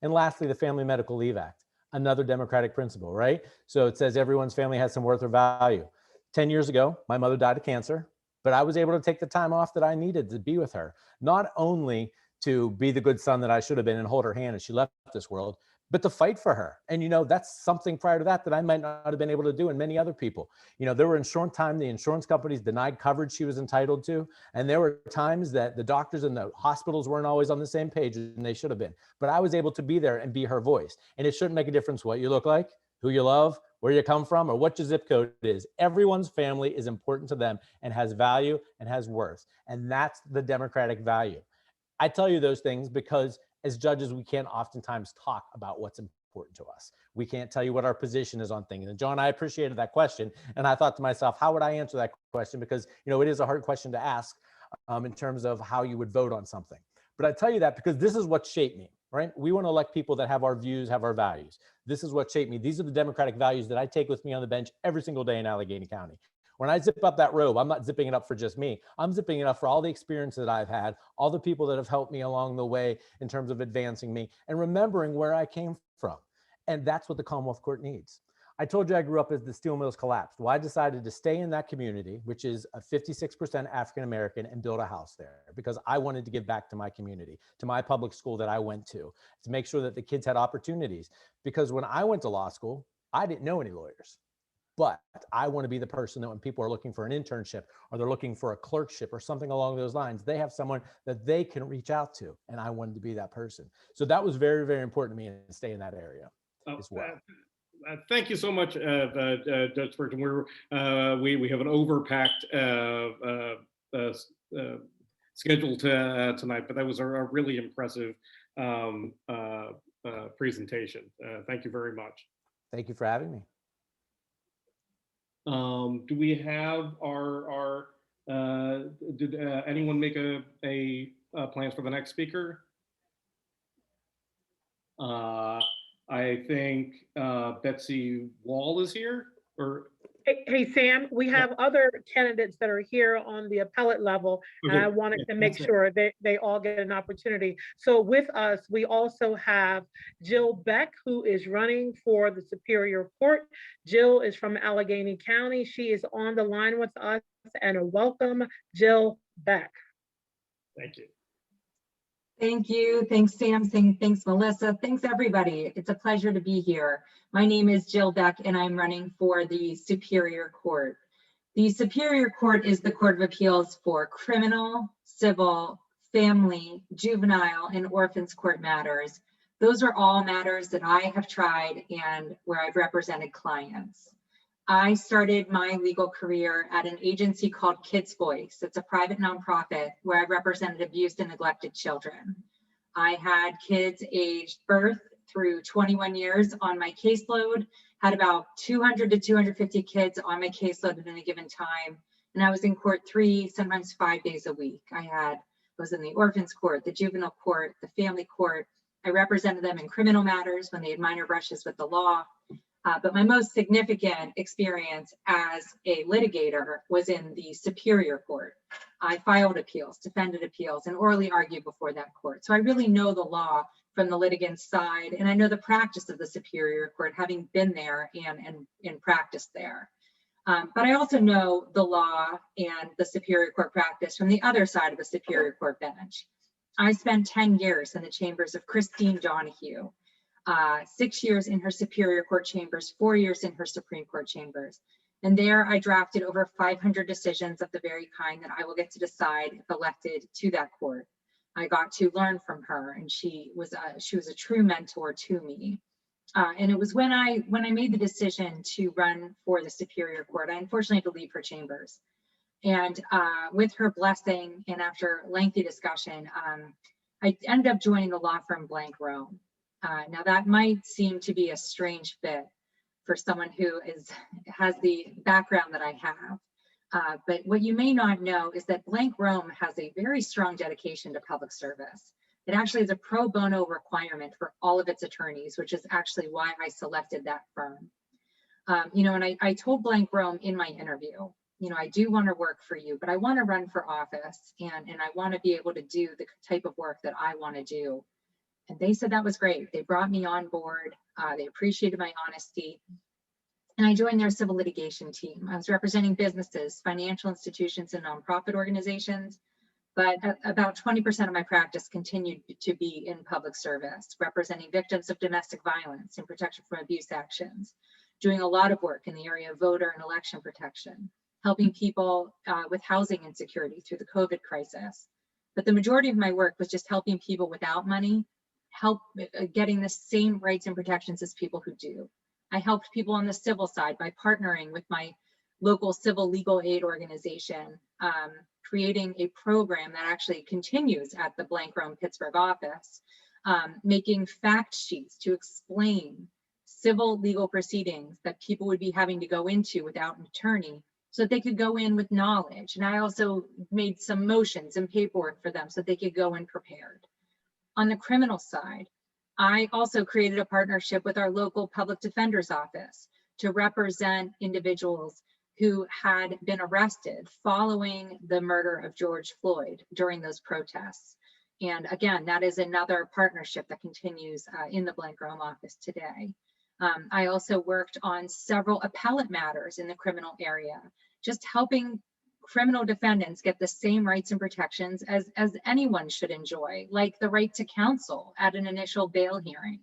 And lastly, the Family Medical Leave Act, another Democratic principle, right? So it says everyone's family has some worth or value. 10 years ago, my mother died of cancer, but I was able to take the time off that I needed to be with her, not only to be the good son that I should have been and hold her hand as she left this world, but to fight for her. And, that's something prior to that I might not have been able to do, and many other people. There were insurance time, the insurance companies denied coverage she was entitled to. And there were times that the doctors and the hospitals weren't always on the same page and they should have been. But I was able to be there and be her voice. And it shouldn't make a difference what you look like, who you love, where you come from, or what your zip code is. Everyone's family is important to them and has value and has worth. And that's the Democratic value. I tell you those things because as judges, we can't oftentimes talk about what's important to us. We can't tell you what our position is on things. And John, I appreciated that question. And I thought to myself, how would I answer that question? Because, it is a hard question to ask in terms of how you would vote on something. But I tell you that because this is what shaped me, right? We want to elect people that have our views, have our values. This is what shaped me. These are the Democratic values that I take with me on the bench every single day in Allegheny County. When I zip up that robe, I'm not zipping it up for just me. I'm zipping it up for all the experience that I've had, all the people that have helped me along the way in terms of advancing me and remembering where I came from. And that's what the Commonwealth Court needs. I told you I grew up as the steel mills collapsed. Well, I decided to stay in that community, which is a 56% African-American, and build a house there because I wanted to give back to my community, to my public school that I went to make sure that the kids had opportunities. Because when I went to law school, I didn't know any lawyers. But I want to be the person that when people are looking for an internship or they're looking for a clerkship or something along those lines, they have someone that they can reach out to. And I wanted to be that person. So that was very, very important to me and stay in that area as well. Thank you so much, Judge Spurgeon. We have an overpacked schedule tonight, but that was a really impressive presentation. Thank you very much. Thank you for having me. Do we have did anyone make a plans for the next speaker? I think Betsy Wahl is here. Hey, Sam, we have other candidates that are here on the appellate level, and I wanted to make sure that they all get an opportunity. So with us, we also have Jill Beck, who is running for the Superior Court. Jill is from Allegheny County. She is on the line with us, and welcome, Jill Beck. Thank you. Thank you. Thanks, Sam. Thanks, Melissa. Thanks, everybody. It's a pleasure to be here. My name is Jill Beck, and I'm running for the Superior Court. The Superior Court is the Court of Appeals for criminal, civil, family, juvenile, and orphans court matters. Those are all matters that I have tried and where I've represented clients. I started my legal career at an agency called Kids Voice. It's a private nonprofit where I represented abused and neglected children. I had kids aged birth through 21 years on my caseload, had about 200 to 250 kids on my caseload at any given time. And I was in court 3, sometimes 5 days a week. I was in the orphans court, the juvenile court, the family court. I represented them in criminal matters when they had minor brushes with the law. But my most significant experience as a litigator was in the Superior Court. I filed appeals, defended appeals, and orally argued before that court. So I really know the law from the litigant's side, and I know the practice of the Superior Court, having been there and practiced there. But I also know the law and the Superior Court practice from the other side of the Superior Court bench. I spent 10 years in the chambers of Christine Donahue, 6 years in her Superior Court chambers, 4 years in her Supreme Court chambers. And there I drafted over 500 decisions of the very kind that I will get to decide if elected to that court. I got to learn from her, and she was a true mentor to me. And it was when I made the decision to run for the Superior Court, I unfortunately had to leave her chambers. And with her blessing and after lengthy discussion, I ended up joining the law firm Blank Rome. Now that might seem to be a strange fit for someone who has the background that I have, But what you may not know is that Blank Rome has a very strong dedication to public service. It actually is a pro bono requirement for all of its attorneys, which is actually why I selected that firm. And I told Blank Rome in my interview, I do want to work for you, but I want to run for office and I want to be able to do the type of work that I want to do. And they said that was great. They brought me on board. They appreciated my honesty. And I joined their civil litigation team. I was representing businesses, financial institutions, and nonprofit organizations. But about 20% of my practice continued to be in public service, representing victims of domestic violence and protection from abuse actions, doing a lot of work in the area of voter and election protection, helping people with housing insecurity through the COVID crisis. But the majority of my work was just helping people without money, getting the same rights and protections as people who do. I helped people on the civil side by partnering with my local civil legal aid organization, creating a program that actually continues at the Blank Rome Pittsburgh office, making fact sheets to explain civil legal proceedings that people would be having to go into without an attorney so that they could go in with knowledge. And I also made some motions and paperwork for them so they could go in prepared. On the criminal side, I also created a partnership with our local public defender's office to represent individuals who had been arrested following the murder of George Floyd during those protests. And again, that is another partnership that continues in the Blank Rome office today. I also worked on several appellate matters in the criminal area, just helping criminal defendants get the same rights and protections as anyone should enjoy, like the right to counsel at an initial bail hearing,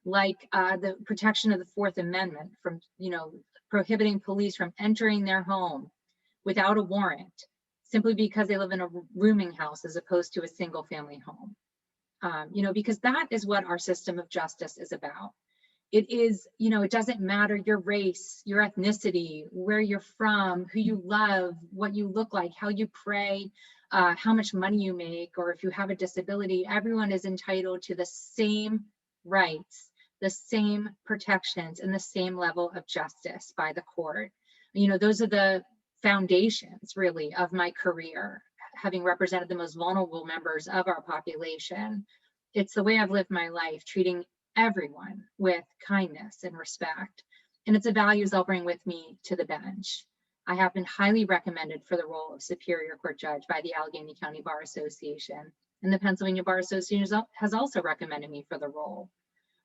like the protection of the Fourth Amendment from, prohibiting police from entering their home without a warrant, simply because they live in a rooming house as opposed to a single family home. Because that is what our system of justice is about. It is, it doesn't matter your race, your ethnicity, where you're from, who you love, what you look like, how you pray, how much money you make, or if you have a disability. Everyone is entitled to the same rights, the same protections, and the same level of justice by the court. Those are the foundations, really, of my career, having represented the most vulnerable members of our population. It's the way I've lived my life, treating everyone with kindness and respect. And it's the values I'll bring with me to the bench. I have been highly recommended for the role of Superior Court Judge by the Allegheny County Bar Association. And the Pennsylvania Bar Association has also recommended me for the role.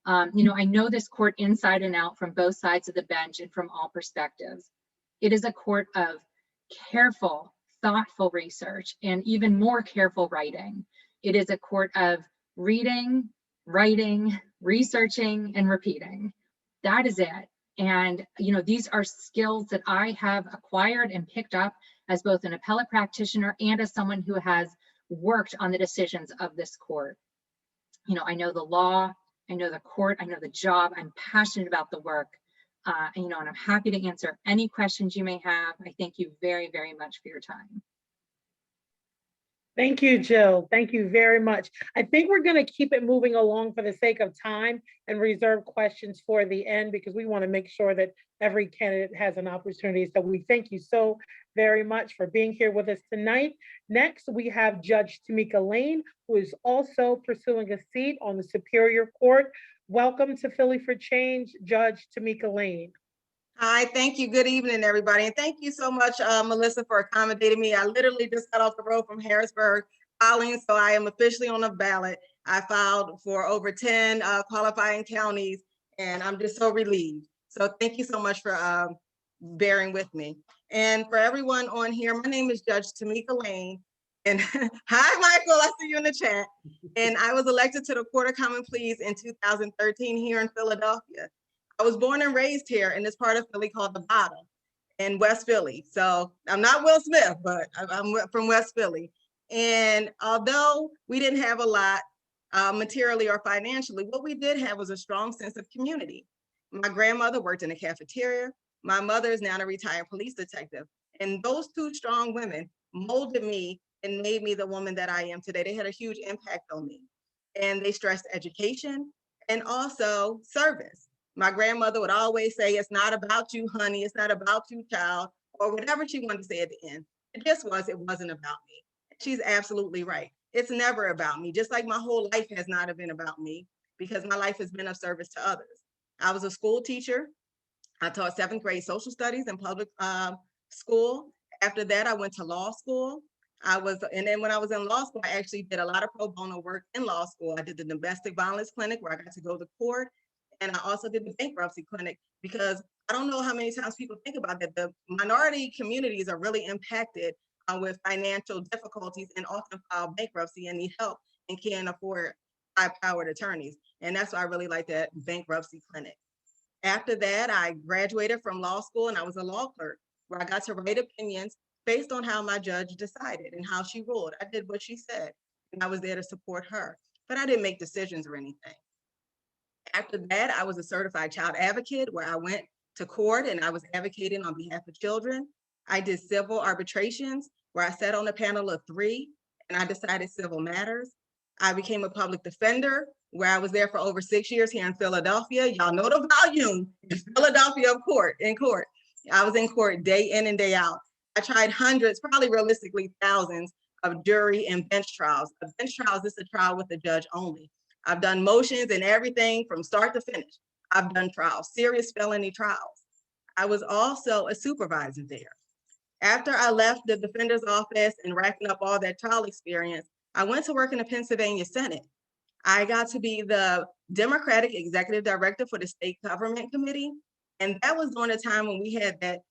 I know this court inside and out from both sides of the bench and from all perspectives. It is a court of careful, thoughtful research and even more careful writing. It is a court of reading, writing, researching, and repeating. That is it. And these are skills that I have acquired and picked up as both an appellate practitioner and as someone who has worked on the decisions of this court. I know the law, I know the court, I know the job. I'm passionate about the work, and I'm happy to answer any questions you may have. I thank you very, very much for your time. Thank you, Jill. Thank you very much. I think we're going to keep it moving along for the sake of time and reserve questions for the end because we want to make sure that every candidate has an opportunity. So we thank you so very much for being here with us tonight. Next, we have Judge Timika Lane, who is also pursuing a seat on the Superior Court. Welcome to Philly for Change, Judge Timika Lane. Hi, thank you. Good evening, everybody. And thank you so much, Melissa, for accommodating me. I literally just got off the road from Harrisburg filing, so I am officially on the ballot. I filed for over 10 qualifying counties, and I'm just so relieved. So thank you so much for bearing with me. And for everyone on here, my name is Judge Timika Lane. And hi, Michael, I see you in the chat. And I was elected to the Court of Common Pleas in 2013 here in Philadelphia. I was born and raised here in this part of Philly called the Bottom in West Philly. So I'm not Will Smith, but I'm from West Philly. And although we didn't have a lot materially or financially, what we did have was a strong sense of community. My grandmother worked in a cafeteria. My mother is now a retired police detective. And those two strong women molded me and made me the woman that I am today. They had a huge impact on me. And they stressed education and also service. My grandmother would always say, it's not about you, honey. It's not about you, child. or whatever she wanted to say at the end. It just was, it wasn't about me. She's absolutely right. It's never about me, just like my whole life has not been about me, because my life has been of service to others. I was a school teacher. I taught 7th grade social studies in public school. After that, I went to law school. And then when I was in law school, I actually did a lot of pro bono work in law school. I did the domestic violence clinic where I got to go to court. And I also did the bankruptcy clinic, because I don't know how many times people think about that. The minority communities are really impacted with financial difficulties and often file bankruptcy and need help and can't afford high-powered attorneys. And that's why I really like that bankruptcy clinic. After that, I graduated from law school and I was a law clerk, where I got to write opinions based on how my judge decided and how she ruled. I did what she said, and I was there to support her, but I didn't make decisions or anything. After that, I was a certified child advocate, where I went to court and I was advocating on behalf of children. I did civil arbitrations, where I sat on a panel of 3 and I decided civil matters. I became a public defender, where I was there for over 6 years here in Philadelphia. Y'all know the volume in Philadelphia in court. I was in court day in and day out. I tried hundreds, probably realistically thousands, of jury and bench trials. A bench trial is a trial with the judge only. I've done motions and everything from start to finish. I've done trials, serious felony trials. I was also a supervisor there. After I left the defender's office and racking up all that trial experience, I went to work in the Pennsylvania Senate. I got to be the Democratic Executive Director for the State Government Committee. And that was during a time when we had that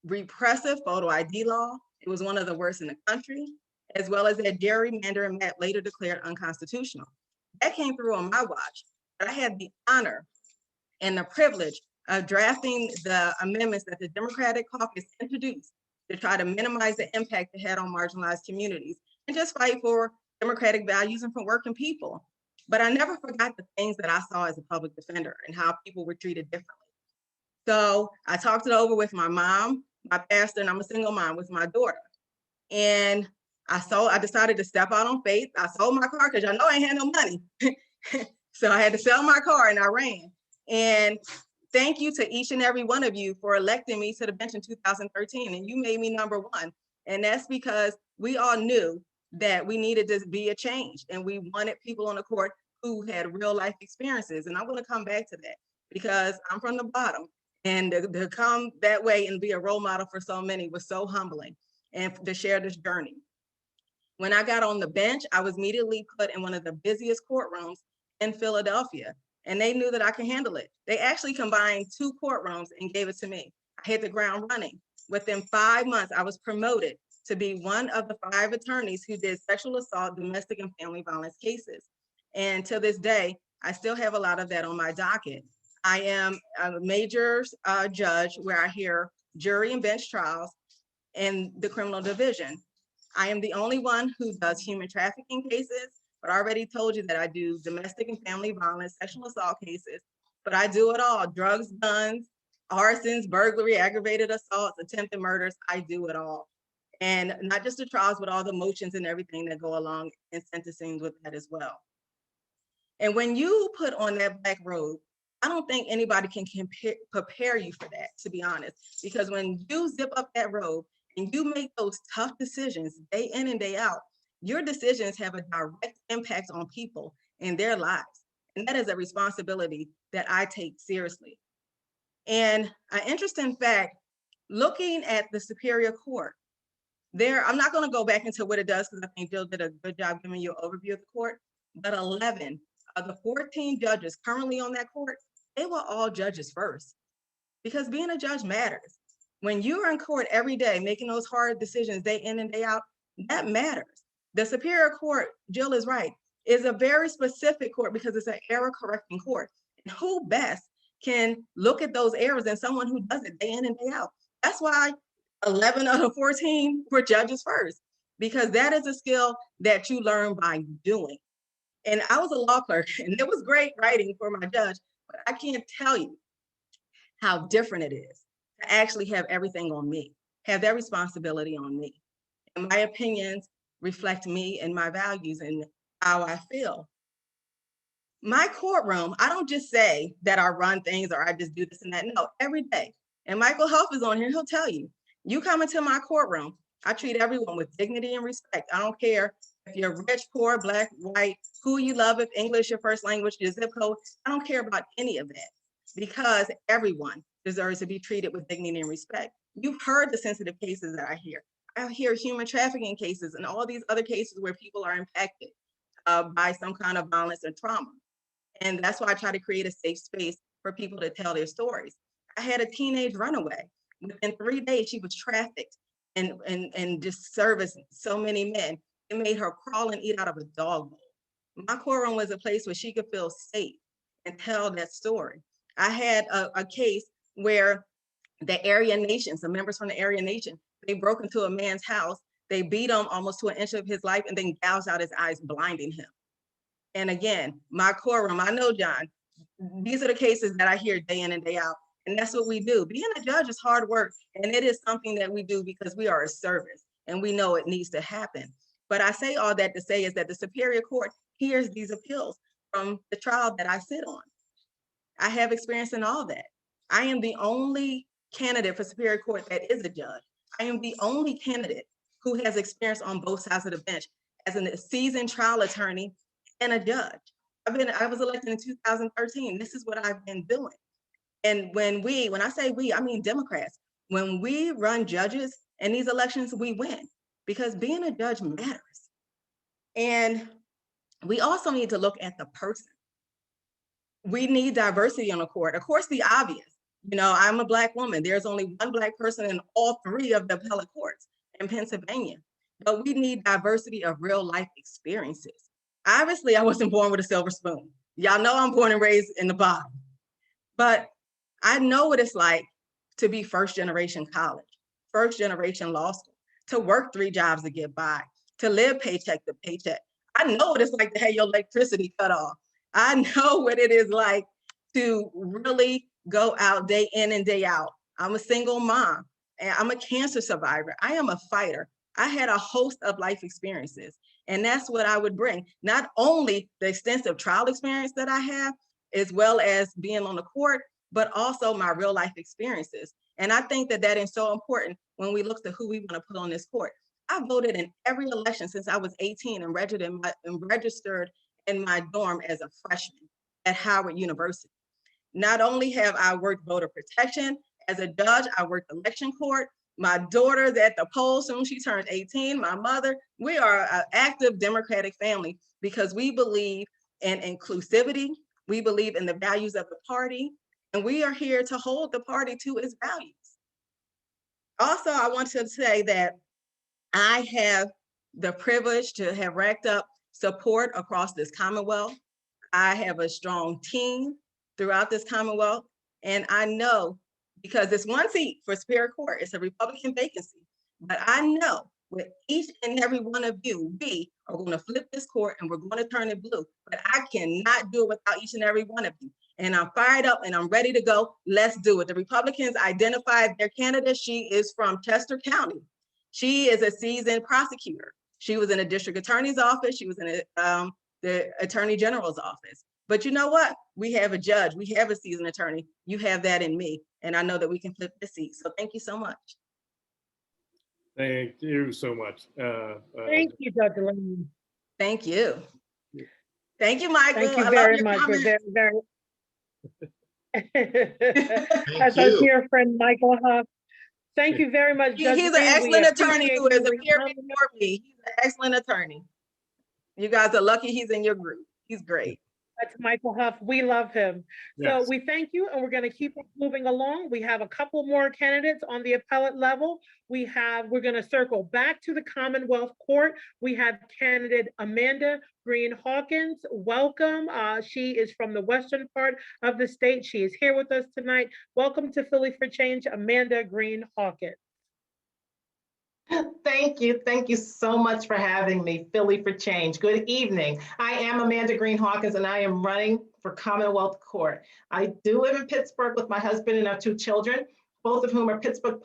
repressive photo ID law. It was one of the worst in the country, as well as that gerrymandering map later declared unconstitutional. That came through on my watch, but I had the honor and the privilege of drafting the amendments that the Democratic caucus introduced to try to minimize the impact it had on marginalized communities and just fight for democratic values and for working people. But I never forgot the things that I saw as a public defender and how people were treated differently. So I talked it over with my mom, my pastor, and I'm a single mom with my daughter. And I decided to step out on faith. I sold my car because y'all know I ain't had no money. So I had to sell my car and I ran. And thank you to each and every one of you for electing me to the bench in 2013. And you made me number 1. And that's because we all knew that we needed to be a change. And we wanted people on the court who had real life experiences. And I'm going to come back to that because I'm from the bottom. And to come that way and be a role model for so many was so humbling, and to share this journey. When I got on the bench, I was immediately put in one of the busiest courtrooms in Philadelphia, and they knew that I could handle it. They actually combined 2 courtrooms and gave it to me. I hit the ground running. Within 5 months, I was promoted to be one of the 5 attorneys who did sexual assault, domestic and family violence cases. And to this day, I still have a lot of that on my docket. I am a major judge where I hear jury and bench trials in the criminal division. I am the only one who does human trafficking cases, but I already told you that I do domestic and family violence, sexual assault cases, but I do it all: drugs, guns, arsons, burglary, aggravated assaults, attempted murders. I do it all. And not just the trials, but all the motions and everything that go along and sentencing with that as well. And when you put on that black robe, I don't think anybody can prepare you for that, to be honest, because when you zip up that robe and you make those tough decisions day in and day out, your decisions have a direct impact on people and their lives. And that is a responsibility that I take seriously. And an interesting fact, looking at the Superior Court, I'm not going to go back into what it does because I think Jill did a good job giving you an overview of the court, but 11 of the 14 judges currently on that court, they were all judges first, because being a judge matters. When you're in court every day making those hard decisions day in and day out, that matters. The Superior Court, Jill is right, is a very specific court because it's an error correcting court. And who best can look at those errors than someone who does it day in and day out? That's why 11 of the 14 were judges first, because that is a skill that you learn by doing. And I was a law clerk, and it was great writing for my judge, but I can't tell you how different it is to actually have everything on me, have that responsibility on me. And my opinions reflect me and my values and how I feel. My courtroom, I don't just say that I run things or I just do this and that. No, every day. And Michael Huff is on here, he'll tell you, You come into my courtroom, I treat everyone with dignity and respect. I don't care if you're rich, poor, black, white, who you love, if English your first language, your zip code. I don't care about any of that, because everyone deserves to be treated with dignity and respect. You've heard the sensitive cases that I hear. I hear human trafficking cases and all these other cases where people are impacted by some kind of violence and trauma. And that's why I try to create a safe space for people to tell their stories. I had a teenage runaway. Within 3 days, she was trafficked and just serviced so many men. It made her crawl and eat out of a dog bowl. My courtroom was a place where she could feel safe and tell that story. I had a case where the Aryan Nation, some members from the Aryan Nation, they broke into a man's house, they beat him almost to an inch of his life, and then gouged out his eyes, blinding him. And again, my courtroom, I know, John, these are the cases that I hear day in and day out. And that's what we do. Being a judge is hard work. And it is something that we do because we are a service and we know it needs to happen. But I say all that to say is that the Superior Court hears these appeals from the trial that I sit on. I have experience in all that. I am the only candidate for Superior Court that is a judge. I am the only candidate who has experience on both sides of the bench as a seasoned trial attorney and a judge. I was elected in 2013. This is what I've been doing. And when I say we, I mean Democrats. When we run judges in these elections, we win, because being a judge matters. And we also need to look at the person. We need diversity on the court. Of course, the obvious. You know, I'm a Black woman. There's only one Black person in all 3 of the appellate courts in Pennsylvania. But we need diversity of real life experiences. Obviously, I wasn't born with a silver spoon. Y'all know I'm born and raised in the bottom. But I know what it's like to be first generation college, first generation law school, to work 3 jobs to get by, to live paycheck to paycheck. I know what it's like to have your electricity cut off. I know what it is like to really go out day in and day out. I'm a single mom and I'm a cancer survivor. I am a fighter. I had a host of life experiences, and that's what I would bring. Not only the extensive trial experience that I have, as well as being on the court, but also my real life experiences. And I think that that is so important when we look to who we want to put on this court. I voted in every election since I was 18 and registered in my dorm as a freshman at Howard University. Not only have I worked voter protection as a judge, I worked election court. My daughter's at the polls soon, she turns 18. My mother, we are an active Democratic family because we believe in inclusivity. We believe in the values of the party, and we are here to hold the party to its values. Also, I want to say that I have the privilege to have racked up support across this Commonwealth. I have a strong team throughout this Commonwealth, and I know, because it's 1 seat for Superior Court, it's a Republican vacancy, but I know with each and every one of you, we are going to flip this court and we're going to turn it blue. But I cannot do it without each and every one of you. And I'm fired up and I'm ready to go. Let's do it. The Republicans identified their candidate. She is from Chester County. She is a seasoned prosecutor. She was in a district attorney's office. She was in the attorney general's office. But you know what? We have a judge. We have a seasoned attorney. You have that in me. And I know that we can flip the seat. So thank you so much. Thank you so much. Thank you, Dr. Lane. Thank you. Thank you, Michael. Thank you I very love your much. comments. We're As our dear friend Michael Huff. Thank you very much, Judge He's an Green. We excellent attorney appreciate who is you appearing before me. He's an excellent attorney. You guys are lucky he's in your group. He's great. That's Michael Huff. We love him. So Yes. we thank you, and we're going to keep moving along. We have a couple more candidates on the appellate level. We're going to circle back to the Commonwealth Court. We have candidate Amanda Green-Hawkins. Welcome. She is from the western part of the state. She is here with us tonight. Welcome to Philly for Change, Amanda Green-Hawkins. Thank you. Thank you so much for having me, Philly for Change. Good evening. I am Amanda Green-Hawkins, and I am running for Commonwealth Court. I do live in Pittsburgh with my husband and our 2 children, both of whom are Pittsburgh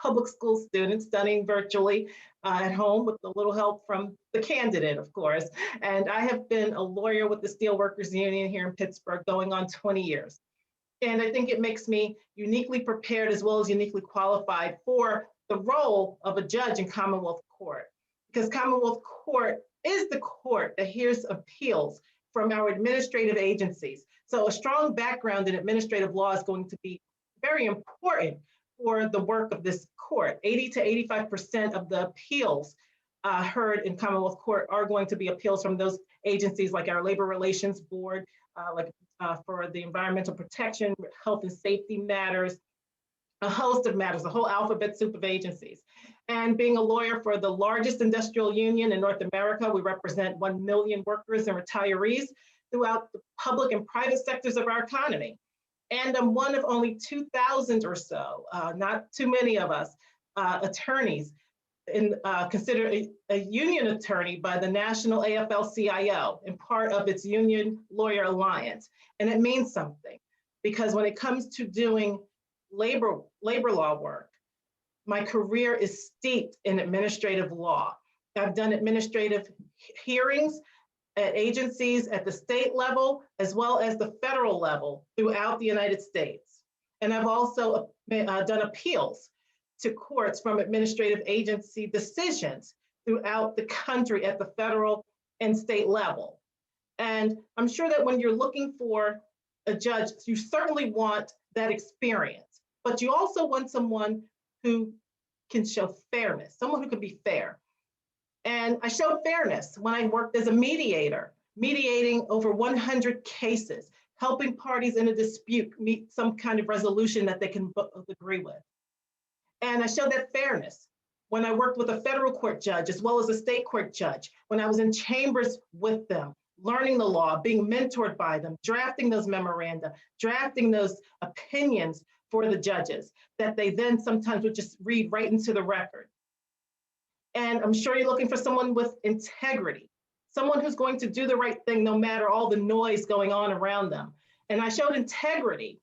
public school students, studying virtually at home with a little help from the candidate, of course. And I have been a lawyer with the Steelworkers Union here in Pittsburgh going on 20 years. And I think it makes me uniquely prepared as well as uniquely qualified for the role of a judge in Commonwealth Court, because Commonwealth Court is the court that hears appeals from our administrative agencies. So a strong background in administrative law is going to be very important for the work of this court. 80 to 85% of the appeals heard in Commonwealth Court are going to be appeals from those agencies like our Labor Relations Board, for the environmental protection, health and safety matters, a host of matters, a whole alphabet soup of agencies. And being a lawyer for the largest industrial union in North America, we represent 1 million workers and retirees throughout the public and private sectors of our economy. And I'm one of only 2,000 or so, not too many of us, attorneys considered a union attorney by the National AFL-CIO and part of its Union Lawyer Alliance. And it means something, because when it comes to doing labor law work, my career is steeped in administrative law. I've done administrative hearings at agencies at the state level, as well as the federal level throughout the United States. And I've also done appeals to courts from administrative agency decisions throughout the country at the federal and state level. And I'm sure that when you're looking for a judge, you certainly want that experience, but you also want someone who can show fairness, someone who can be fair. And I showed fairness when I worked as a mediator, mediating over 100 cases, helping parties in a dispute meet some kind of resolution that they can both agree with. And I showed that fairness when I worked with a federal court judge as well as a state court judge, when I was in chambers with them, learning the law, being mentored by them, drafting those memoranda, drafting those opinions for the judges that they then sometimes would just read right into the record. And I'm sure you're looking for someone with integrity, someone who's going to do the right thing no matter all the noise going on around them. And I showed integrity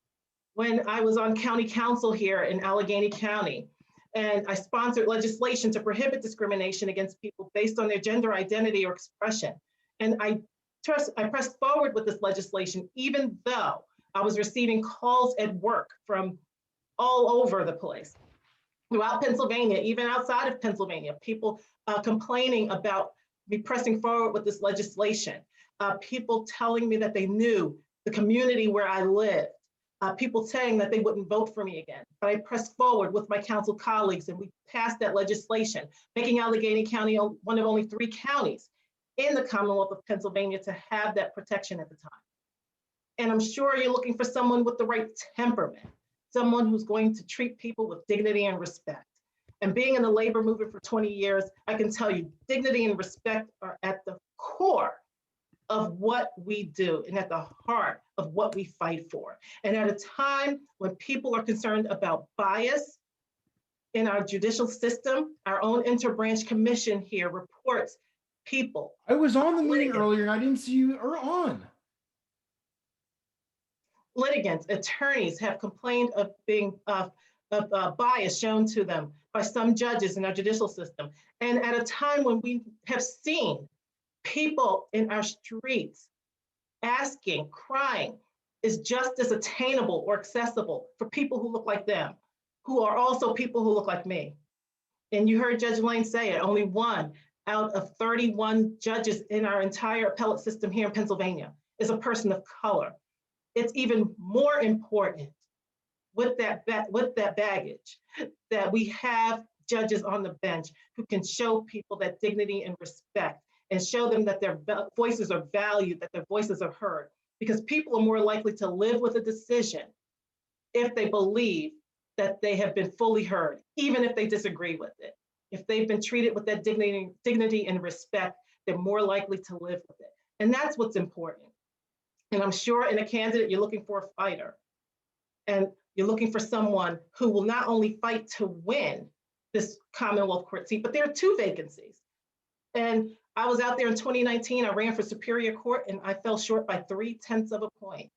when I was on county council here in Allegheny County. And I sponsored legislation to prohibit discrimination against people based on their gender identity or expression. And I pressed forward with this legislation, even though I was receiving calls at work from all over the place, throughout Pennsylvania, even outside of Pennsylvania, people complaining about me pressing forward with this legislation, people telling me that they knew the community where I lived, people saying that they wouldn't vote for me again. But I pressed forward with my council colleagues and we passed that legislation, making Allegheny County one of only 3 counties in the Commonwealth of Pennsylvania to have that protection at the time. And I'm sure you're looking for someone with the right temperament, someone who's going to treat people with dignity and respect. And being in the labor movement for 20 years, I can tell you dignity and respect are at the core of what we do and at the heart of what we fight for. And at a time when people are concerned about bias in our judicial system, our own interbranch commission here reports people. I was on the meeting earlier and I didn't see you on. Litigants, attorneys have complained of being bias shown to them by some judges in our judicial system. And at a time when we have seen people in our streets asking, crying, is justice attainable or accessible for people who look like them, who are also people who look like me? And you heard Judge Lane say it, only 1 out of 31 judges in our entire appellate system here in Pennsylvania is a person of color. It's even more important with that baggage that we have judges on the bench who can show people that dignity and respect and show them that their voices are valued, that their voices are heard, because people are more likely to live with a decision if they believe that they have been fully heard, even if they disagree with it. If they've been treated with that dignity and respect, they're more likely to live with it. And that's what's important. And I'm sure in a candidate, you're looking for a fighter. And you're looking for someone who will not only fight to win this Commonwealth Court seat, but there are 2 vacancies. And I was out there in 2019, I ran for Superior Court and I fell short by 0.3 of a point.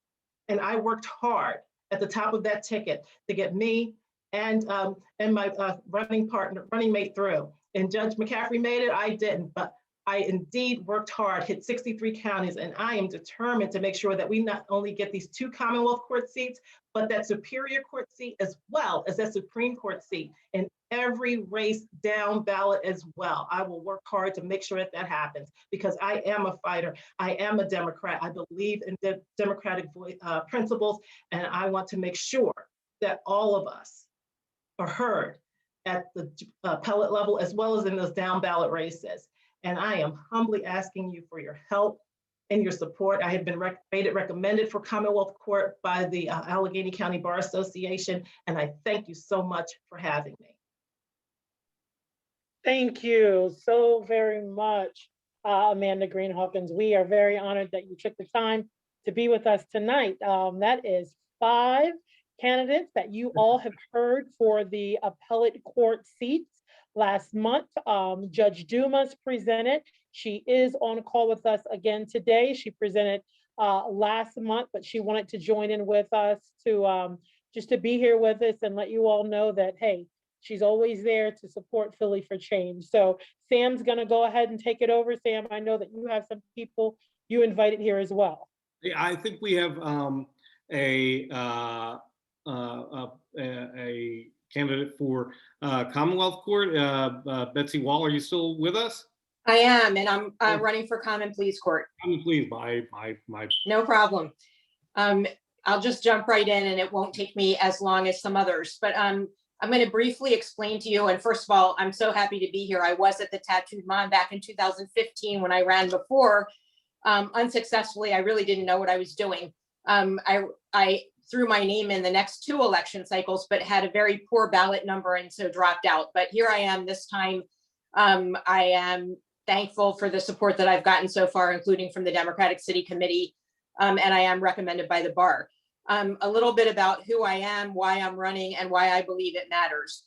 And I worked hard at the top of that ticket to get me and my running mate through. And Judge McCaffrey made it, I didn't, but I indeed worked hard, hit 63 counties, and I am determined to make sure that we not only get these 2 Commonwealth Court seats, but that Superior Court seat as well as that Supreme Court seat in every race down ballot as well. I will work hard to make sure that that happens because I am a fighter. I am a Democrat. I believe in the democratic principles, and I want to make sure that all of us are heard at the appellate level as well as in those down ballot races. And I am humbly asking you for your help and your support. I have been made it recommended for Commonwealth Court by the Allegheny County Bar Association, and I thank you so much for having me. Thank you so very much, Amanda Green-Hawkins. We are very honored that you took the time to be with us tonight. That is 5 candidates that you all have heard for the appellate court seats. Last month, Judge Dumas presented. She is on call with us again today. She presented last month, but she wanted to join in with us to just to be here with us and let you all know that, hey, she's always there to support Philly for Change. So Sam's gonna go ahead and take it over. Sam, I know that you have some people you invited here as well. Yeah, I think we have a candidate for Commonwealth Court. Betsy Wahl, are you still with us? I am, and I'm running for Common Pleas Court. Common Pleas, my. No problem. I'll just jump right in, and it won't take me as long as some others. But I'm going to briefly explain to you. And first of all, I'm so happy to be here. I was at the Tattooed Mom back in 2015 when I ran before. Unsuccessfully, I really didn't know what I was doing. I threw my name in the next 2 election cycles, but had a very poor ballot number and so dropped out. But here I am this time. I am thankful for the support that I've gotten so far, including from the Democratic City Committee, and I am recommended by the bar. A little bit about who I am, why I'm running, and why I believe it matters.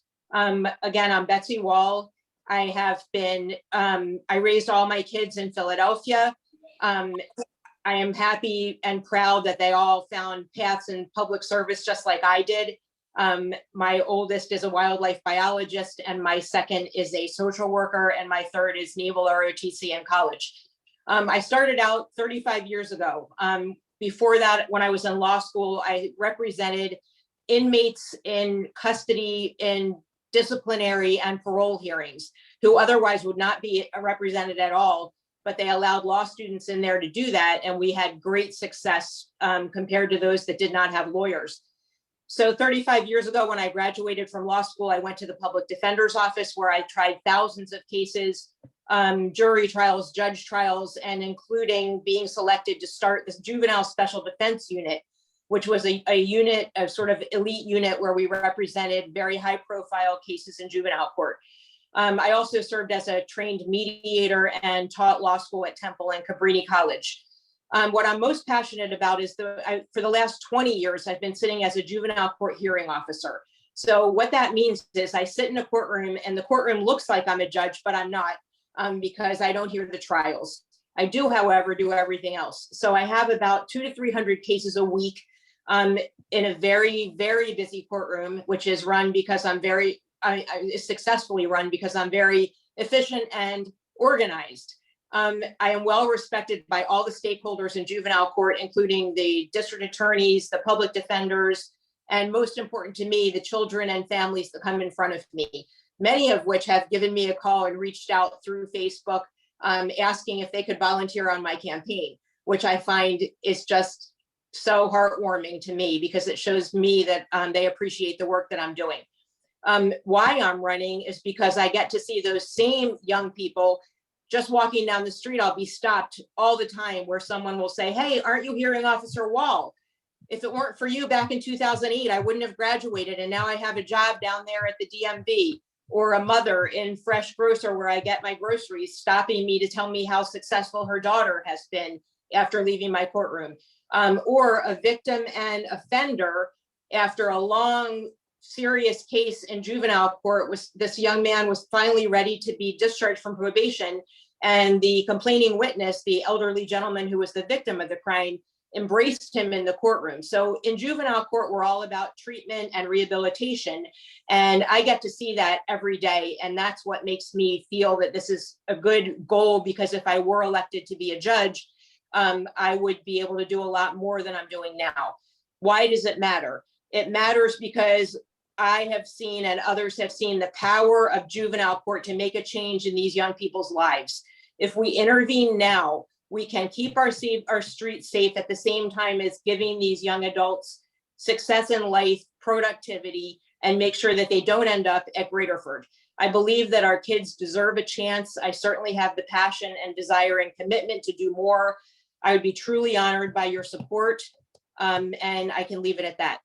Again, I'm Betsy Wahl. I have been, I raised all my kids in Philadelphia. I am happy and proud that they all found paths in public service just like I did. My oldest is a wildlife biologist, and my second is a social worker, and my third is naval ROTC in college. I started out 35 years ago. Before that, when I was in law school, I represented inmates in custody in disciplinary and parole hearings who otherwise would not be represented at all, but they allowed law students in there to do that. And we had great success compared to those that did not have lawyers. So 35 years ago, when I graduated from law school, I went to the public defender's office where I tried thousands of cases, jury trials, judge trials, and including being selected to start this juvenile special defense unit, which was a unit, a sort of elite unit where we represented very high profile cases in juvenile court. I also served as a trained mediator and taught law school at Temple and Cabrini College. What I'm most passionate about is for the last 20 years, I've been sitting as a juvenile court hearing officer. So what that means is I sit in a courtroom and the courtroom looks like I'm a judge, but I'm not because I don't hear the trials. I do, however, do everything else. So I have about 200 to 300 cases a week in a very, very busy courtroom, which is run because I successfully run because I'm very efficient and organized. I am well respected by all the stakeholders in juvenile court, including the district attorneys, the public defenders, and most important to me, the children and families that come in front of me, many of which have given me a call and reached out through Facebook asking if they could volunteer on my campaign, which I find is just so heartwarming to me because it shows me that they appreciate the work that I'm doing. Why I'm running is because I get to see those same young people just walking down the street. I'll be stopped all the time where someone will say, "Hey, aren't you hearing Officer Wahl? If it weren't for you back in 2008, I wouldn't have graduated. And now I have a job down there at the DMV." Or a mother in Fresh Grocer where I get my groceries stopping me to tell me how successful her daughter has been after leaving my courtroom. Or a victim and offender after a long, serious case in juvenile court. This young man was finally ready to be discharged from probation, and the complaining witness, the elderly gentleman who was the victim of the crime, embraced him in the courtroom. So in juvenile court, we're all about treatment and rehabilitation. And I get to see that every day. And that's what makes me feel that this is a good goal, because if I were elected to be a judge, I would be able to do a lot more than I'm doing now. Why does it matter? It matters because I have seen, and others have seen, the power of juvenile court to make a change in these young people's lives. If we intervene now, we can keep our streets safe at the same time as giving these young adults success in life, productivity, and make sure that they don't end up at Greaterford. I believe that our kids deserve a chance. I certainly have the passion and desire and commitment to do more. I would be truly honored by your support, and I can leave it at that.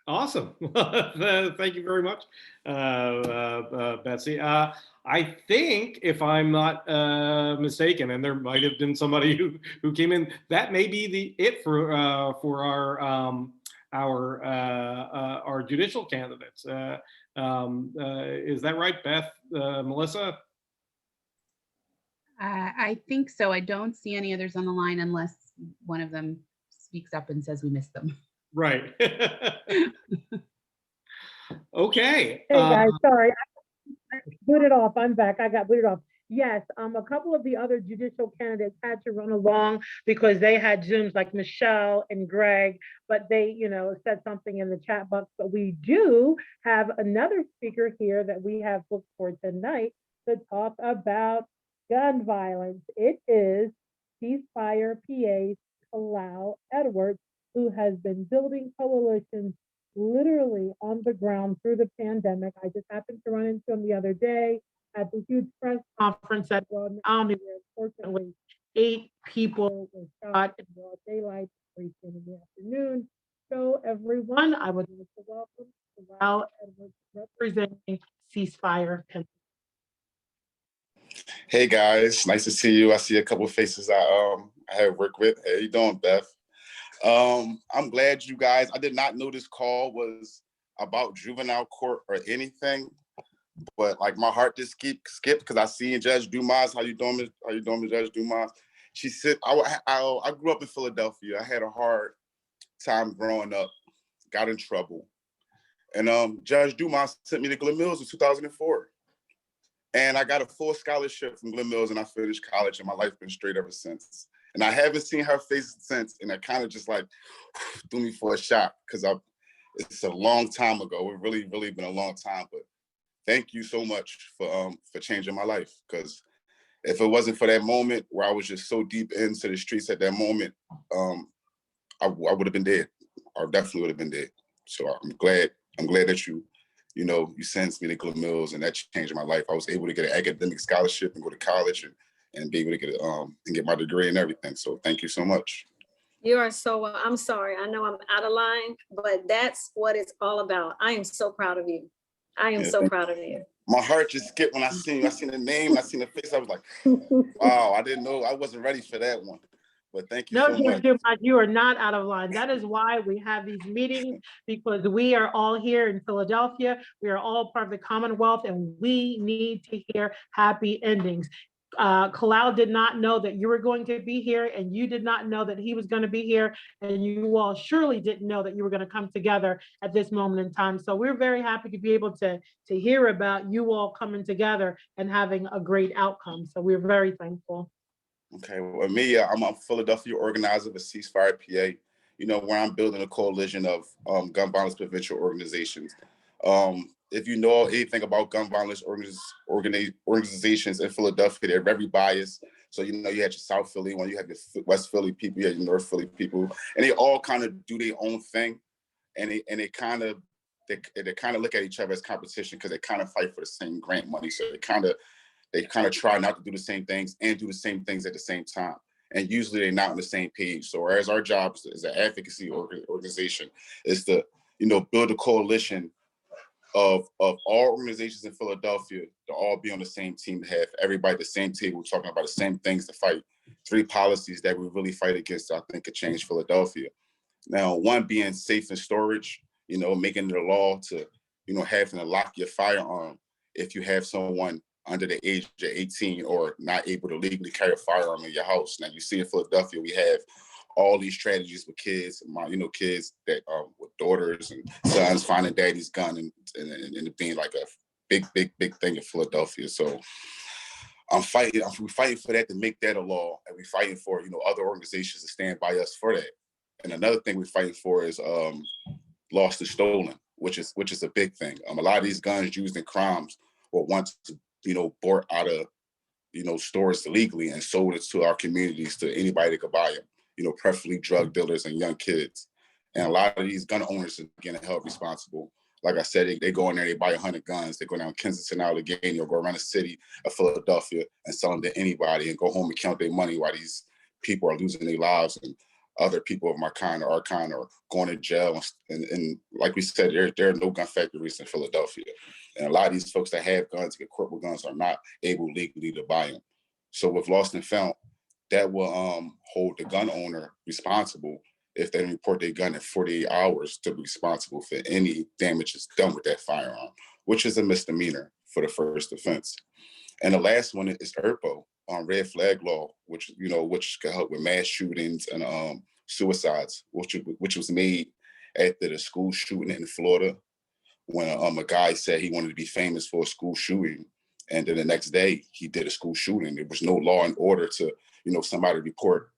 Awesome. Thank you very much, Betsy. I think, if I'm not mistaken, and there might have been somebody who came in, that may be it for our judicial candidates. Is that right, Beth? Melissa? I think so. I don't see any others on the line unless one of them speaks up and says we missed them. Right. Okay. Hey guys, sorry, I booted off. I'm back. I got booted off. Yes, a couple of the other judicial candidates had to run along because they had Zooms, like Michelle and Greg, but they, said something in the chat box. But we do have another speaker here that we have booked for tonight to talk about gun violence. It is CeaseFire PA's Kallel Edwards, who has been building coalitions literally on the ground through the pandemic. I just happened to run into him the other day at the huge press conference at Army, where unfortunately 8 people were shot in broad daylight in the afternoon. So everyone, I would like to welcome Kallel Edwards, representing CeaseFire. Hey guys, nice to see you. I see a couple of faces I have worked with. How you doing, Beth? I'm glad you guys, I did not know this call was about juvenile court or anything, but like my heart just skipped because I seen Judge Dumas. How you doing, Judge Dumas? She said, I grew up in Philadelphia. I had a hard time growing up, got in trouble. And Judge Dumas sent me to Glen Mills in 2004. And I got a full scholarship from Glen Mills and I finished college and my life's been straight ever since. And I haven't seen her face since, and it kind of just like threw me for a shock because it's a long time ago. It really been a long time. But thank you so much for changing my life. Because if it wasn't for that moment where I was just so deep into the streets at that moment, I would have been dead. I definitely would have been dead. So I'm glad that you sent me to Glen Mills, and that changed my life. I was able to get an academic scholarship and go to college and be able to get it and get my degree and everything. So thank you so much. You are so, I'm sorry. I know I'm out of line, but that's what it's all about. I am so proud of you. I am so proud of you. My heart just skipped when I seen you. I seen the name and I seen the face. I was like, wow, I didn't know. I wasn't ready for that one. But thank you so much. You are not out of line. That is why we have these meetings, because we are all here in Philadelphia. We are all part of the Commonwealth, and we need to hear happy endings. Kallel did not know that you were going to be here, and you did not know that he was going to be here, and you all surely didn't know that you were going to come together at this moment in time. So we're very happy to be able to hear about you all coming together and having a great outcome. So we're very thankful. Okay, well, me, I'm a Philadelphia organizer with CeaseFire PA, where I'm building a coalition of gun violence prevention organizations. If you know anything about gun violence organizations in Philadelphia, they're very biased. So, you had your South Philly one, you have your West Philly people, you have your North Philly people, and they all kind of do their own thing. And they kind of look at each other as competition because they kind of fight for the same grant money. So they kind of try not to do the same things and do the same things at the same time. And usually they're not on the same page. So whereas our job as an advocacy organization is to, build a coalition of all organizations in Philadelphia to all be on the same team, to have everybody at the same table talking about the same things, to fight 3 policies that we really fight against, I think could change Philadelphia. Now, one being safe and storage, making it a law to, having to lock your firearm if you have someone under the age of 18 or not able to legally carry a firearm in your house. Now you see in Philadelphia, we have all these strategies with kids, kids that with daughters and sons finding daddy's gun and it being like a big thing in Philadelphia. So we're fighting for that, to make that a law, and we're fighting for, other organizations to stand by us for that. And another thing we're fighting for is lost and stolen, which is a big thing. A lot of these guns used in crimes were once, bought out of, stores illegally and sold it to our communities, to anybody that could buy them, preferably drug dealers and young kids. And a lot of these gun owners are getting held responsible. Like I said, they go in there, they buy 100 guns, they go down Kensington, Allegheny, or go around the city of Philadelphia and sell them to anybody and go home and count their money while these people are losing their lives, and other people of my kind or our kind are going to jail. And like we said, there are no gun factories in Philadelphia. And a lot of these folks that have guns, equipped with guns, are not able legally to buy them. So with lost and found, that will hold the gun owner responsible if they report their gun in 48 hours to be responsible for any damages done with that firearm, which is a misdemeanor for the first offense. And the last one is ERPO, red flag law, which can help with mass shootings and suicides, which was made after the school shooting in Florida, when a guy said he wanted to be famous for a school shooting, and then the next day he did a school shooting. There was no law and order to, somebody report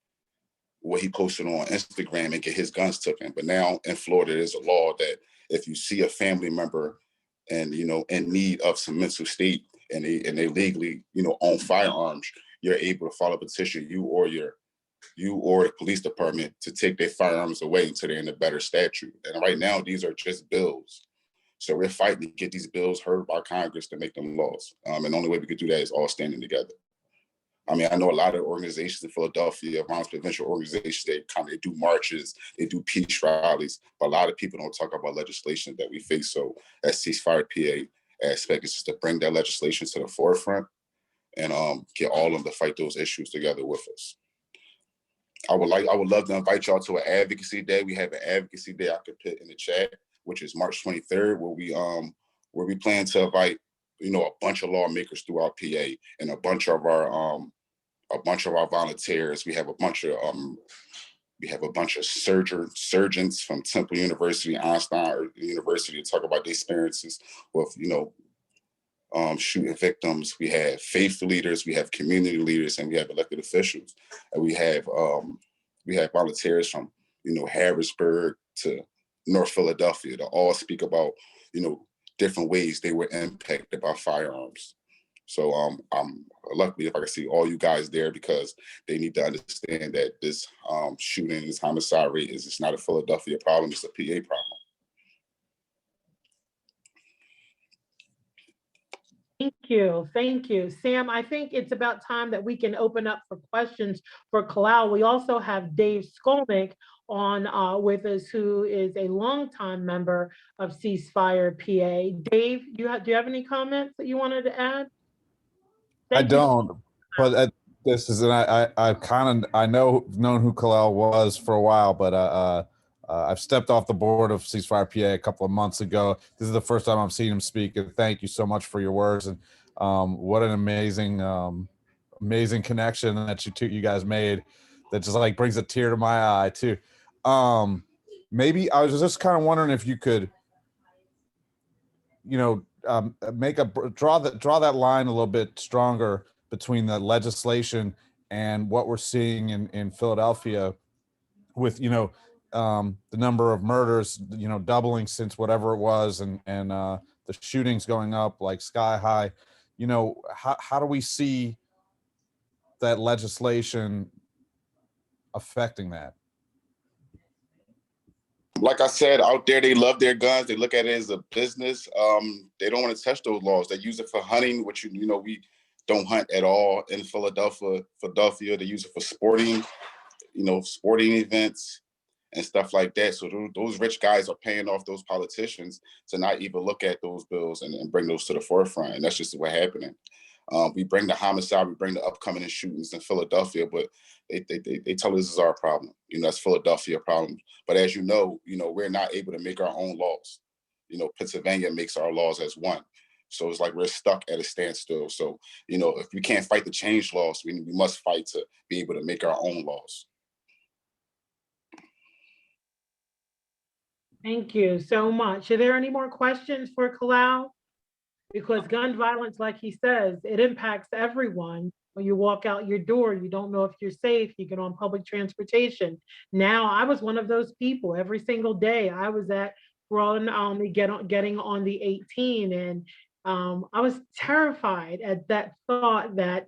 what he posted on Instagram and get his guns taken. But now in Florida, there's a law that if you see a family member and, in need of some mental state, and they legally, own firearms, you're able to file a petition, you or the police department, to take their firearms away until they're in a better statute. And right now, these are just bills. So we're fighting to get these bills heard by Congress to make them laws. And the only way we could do that is all standing together. I know a lot of organizations in Philadelphia, violence prevention organizations, they do marches, they do peace rallies, but a lot of people don't talk about legislation that we face. So at CeaseFire PA, aspect is just to bring that legislation to the forefront and get all of them to fight those issues together with us. I would love to invite y'all to an advocacy day. We have an advocacy day I could put in the chat, which is March 23rd, where we plan to invite, a bunch of lawmakers throughout PA and a bunch of our volunteers. We have a bunch of surgeons from Temple University, Einstein University, to talk about their experiences with, shooting victims. We have faith leaders, we have community leaders, and we have elected officials. And we have volunteers from, Harrisburg to North Philadelphia to all speak about, different ways they were impacted by firearms. So I'm luckily if I can see all you guys there, because they need to understand that this shooting, this homicide rate it's not a Philadelphia problem, it's a PA problem. Thank you. Sam, I think it's about time that we can open up for questions for Kallel. We also have Dave Skolnick on with us, who is a longtime member of CeaseFire PA. Dave, do you have any comments that you wanted to add? I don't, but this is, and I known who Kallel was for a while, but I've stepped off the board of CeaseFire PA a couple of months ago. This is the first time I've seen him speak, and thank you so much for your words. And what an amazing connection that you guys made, that just brings a tear to my eye too. Maybe I was just kind of wondering if you could, draw that line a little bit stronger between the legislation and what we're seeing in Philadelphia with, the number of murders, doubling since whatever it was, and the shootings going up like sky high. How do we see that legislation affecting that? Like I said, out there, they love their guns. They look at it as a business. They don't want to touch those laws. They use it for hunting, which, we don't hunt at all in Philadelphia. They use it for sporting events and stuff like that. So those rich guys are paying off those politicians to not even look at those bills and bring those to the forefront. And that's just what's happening. We bring the homicide, we bring the upcoming shootings in Philadelphia, but they tell us this is our problem. That's Philadelphia problem. But as you know, we're not able to make our own laws. Pennsylvania makes our laws as one. So it's like we're stuck at a standstill. So, you know, if we can't fight the change laws, we must fight to be able to make our own laws. Thank you so much. Are there any more questions for Kallel? Because gun violence, like he says, it impacts everyone. When you walk out your door, you don't know if you're safe. You get on public transportation. Now, I was one of those people. Every single day, I was at getting on the 18, and I was terrified at that thought that,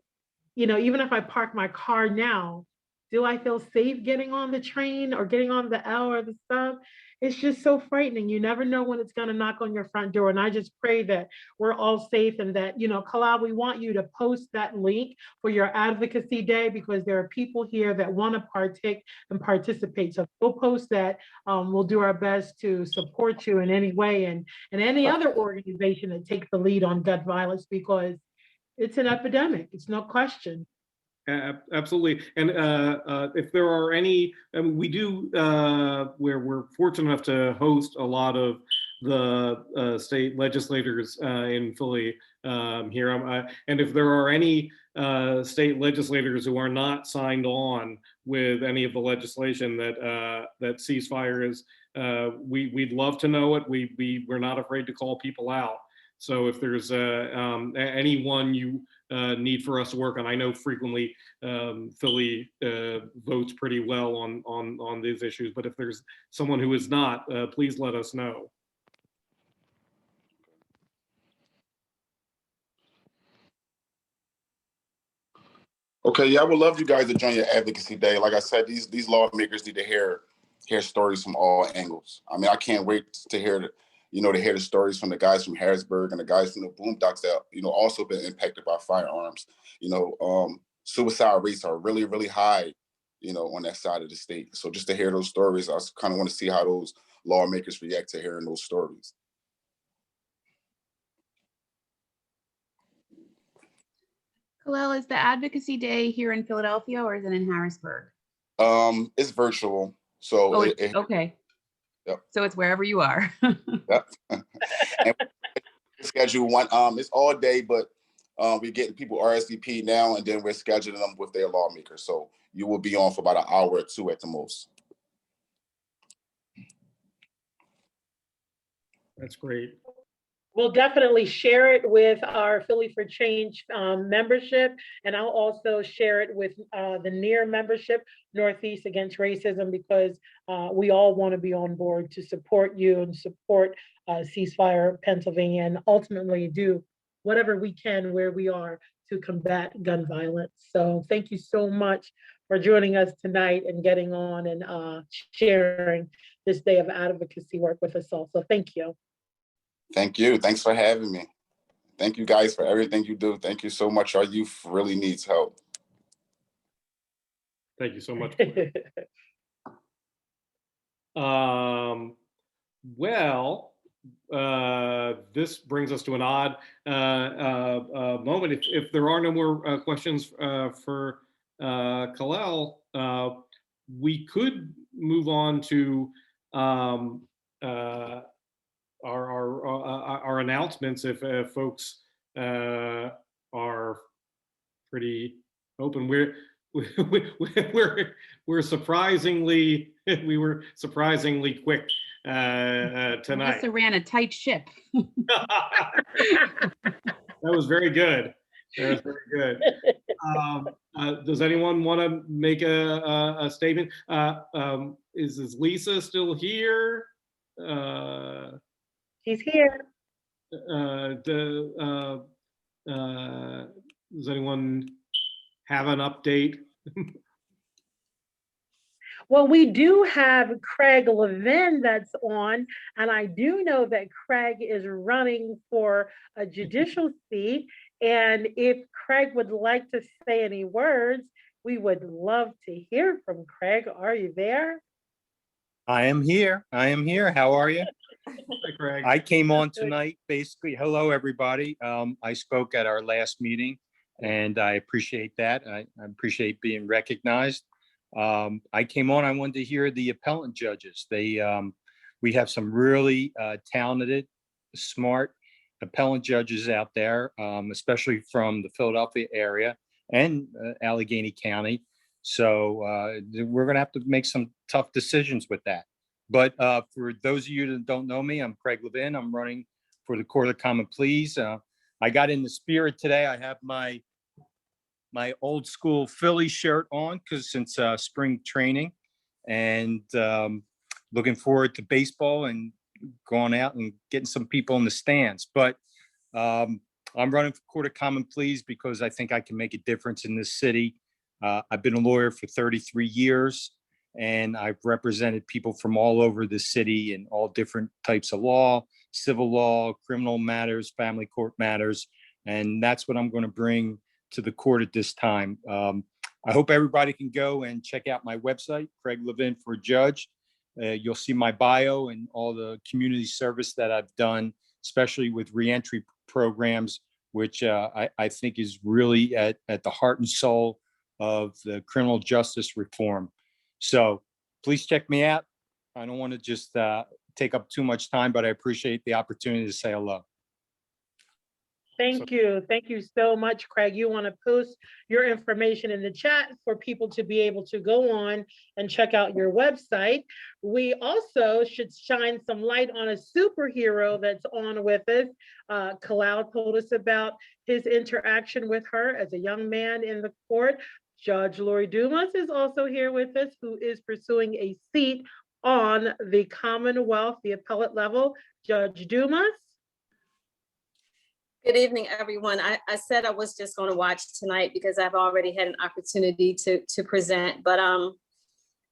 you know, even if I park my car now, do I feel safe getting on the train or getting on the L or the sub? It's just so frightening. You never know when it's going to knock on your front door. And I just pray that we're all safe and that, you know, Kallel, we want you to post that link for your advocacy day, because there are people here that want to partake and participate. So we'll post that. We'll do our best to support you in any way, and any other organization that takes the lead on gun violence, because it's an epidemic. It's no question. Absolutely. And if there are any, I mean, we do, where we're fortunate enough to host a lot of the state legislators in Philly here. And if there are any state legislators who are not signed on with any of the legislation that CeaseFire is, we'd love to know it. We're not afraid to call people out. So if there's anyone you need for us to work on, I know frequently Philly votes pretty well on these issues, but if there's someone who is not, please let us know. Okay, yeah, I would love you guys to join your advocacy day. Like I said, these lawmakers need to hear stories from all angles. I mean, I can't wait to hear the stories from the guys from Harrisburg and the guys from the Boondocks that, you know, also been impacted by firearms. You know, suicide rates are really, really high, you know, on that side of the state. So just to hear those stories, I kind of want to see how those lawmakers react to hearing those stories. Kallel, is the advocacy day here in Philadelphia or is it in Harrisburg? It's virtual. So okay. Yep. So it's wherever you are. Yep. And schedule one, it's all day, but we're getting people RSVP now, and then we're scheduling them with their lawmakers. So you will be on for about an hour or two at the most. That's great. We'll definitely share it with our Philly for Change membership, and I'll also share it with the NEAR membership, Northeast Against Racism, because we all want to be on board to support you and support CeaseFire Pennsylvania, and ultimately do whatever we can where we are to combat gun violence. So thank you so much for joining us tonight and getting on and sharing this day of advocacy work with us all. So thank you. Thank you. Thanks for having me. Thank you guys for everything you do. Thank you so much. Our youth really needs help. Thank you so much. Well, this brings us to an odd moment. If there are no more questions for Kallel, we could move on to our announcements if folks are pretty open. We're surprisingly quick tonight. Melissa ran a tight ship. That was very good. That was very good. Does anyone want to make a statement? Is Lisa still here? She's here. Does anyone have an update? Well, we do have Craig Levin that's on, and I do know that Craig is running for a judicial seat. And if Craig would like to say any words, we would love to hear from Craig. Are you there? I am here. I am here. How are you? Hi, Craig. I came on tonight, basically. Hello, everybody. I spoke at our last meeting, and I appreciate that. I appreciate being recognized. I came on, I wanted to hear the appellant judges. We have some really talented, smart, appellant judges out there, especially from the Philadelphia area and Allegheny County. So we're going to have to make some tough decisions with that. But for those of you that don't know me, I'm Craig Levin. I'm running for the Court of Common Pleas. I got in the spirit today. I have my old school Philly shirt on because since spring training, and looking forward to baseball and going out and getting some people in the stands. But I'm running for Court of Common Pleas because I think I can make a difference in this city. I've been a lawyer for 33 years, and I've represented people from all over the city in all different types of law, civil law, criminal matters, family court matters. And that's what I'm going to bring to the court at this time. I hope everybody can go and check out my website, Craig Levin for Judge. You'll see my bio and all the community service that I've done, especially with reentry programs, which I think is really at the heart and soul of the criminal justice reform. So please check me out. I don't want to just take up too much time, but I appreciate the opportunity to say hello. Thank you. Thank you so much, Craig. You want to post your information in the chat for people to be able to go on and check out your website. We also should shine some light on a superhero that's on with us. Kallel told us about his interaction with her as a young man in the court. Judge Lori Dumas is also here with us, who is pursuing a seat on the Commonwealth, the appellate level. Judge Dumas. Good evening, everyone. I said I was just going to watch tonight because I've already had an opportunity to present, but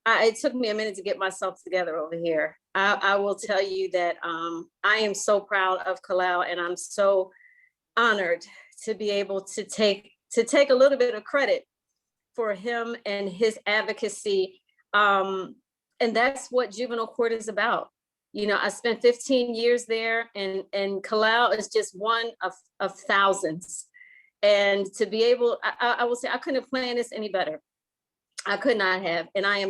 it took me a minute to get myself together over here. I will tell you that I am so proud of Kallel, and I'm so honored to be able to take a little bit of credit for him and his advocacy. And that's what juvenile court is about. You know, I spent 15 years there, and Kallel is just one of thousands. And to be able, I will say, I couldn't have planned this any better. I could not have. And I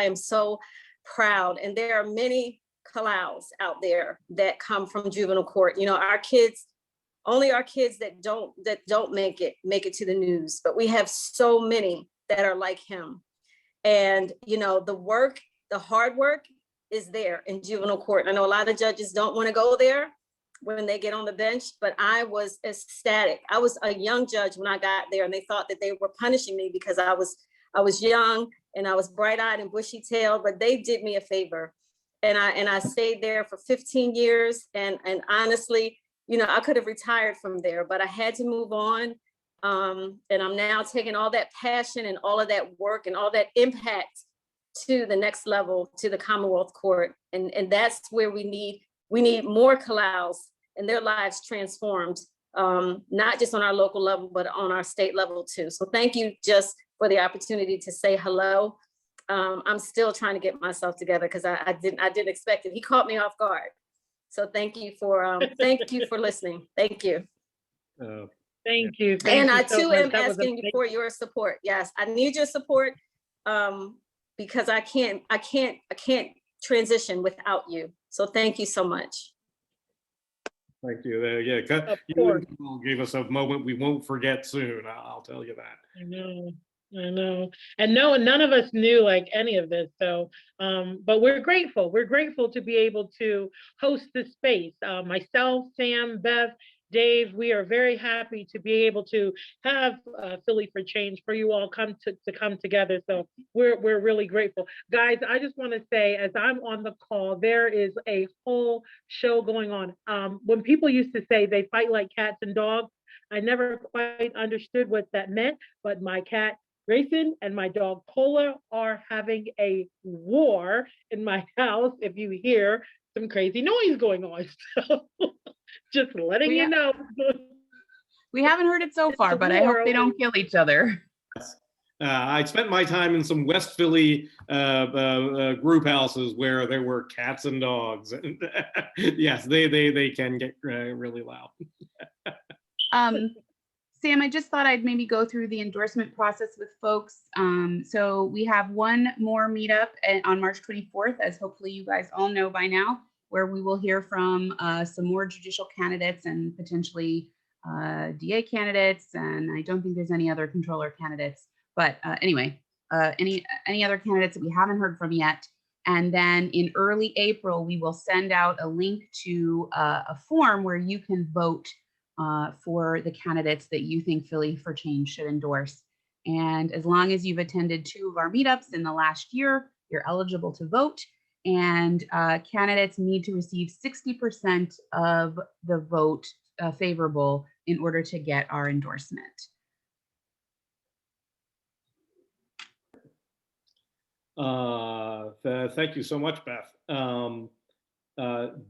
am so proud. And there are many Kallels out there that come from juvenile court. You know, our kids, only our kids that don't make it to the news, but we have so many that are like him. And, you know, the hard work is there in juvenile court. I know a lot of judges don't want to go there when they get on the bench, but I was ecstatic. I was a young judge when I got there, and they thought that they were punishing me because I was young and I was bright-eyed and bushy-tailed, but they did me a favor. And I stayed there for 15 years. And honestly, you know, I could have retired from there, but I had to move on. And I'm now taking all that passion and all of that work and all that impact to the next level, to the Commonwealth Court. And that's where we need more Kallels and their lives transformed, not just on our local level, but on our state level too. So thank you just for the opportunity to say hello. I'm still trying to get myself together because I didn't expect it. He caught me off guard. So thank you for listening. Thank you. Thank you. And I too am asking you for your support. Yes, I need your support. Because I can't transition without you. So thank you so much. Thank you. Yeah, you gave us a moment we won't forget soon. I'll tell you that. I know. And no, none of us knew like any of this. So, but we're grateful. We're grateful to be able to host this space. Myself, Sam, Beth, Dave, we are very happy to be able to have Philly for Change for you all come together. So we're really grateful. Guys, I just want to say, as I'm on the call, there is a whole show going on. When people used to say they fight like cats and dogs, I never quite understood what that meant, but my cat Grayson and my dog Cola are having a war in my house. If you hear some crazy noise going on. So just letting you know. We haven't heard it so far, but I hope they don't kill each other. I spent my time in some West Philly group houses where there were cats and dogs. And yes, they can get really loud. Sam, I just thought I'd maybe go through the endorsement process with folks. So we have one more meetup on March 24th, as hopefully you guys all know by now. where we will hear from some more judicial candidates and potentially DA candidates. And I don't think there's any other controller candidates. But anyway, any other candidates that we haven't heard from yet. And then in early April, we will send out a link to a form where you can vote for the candidates that you think Philly for Change should endorse. And as long as you've attended 2 of our meetups in the last year, you're eligible to vote. And candidates need to receive 60% of the vote favorable in order to get our endorsement. Thank you so much, Beth.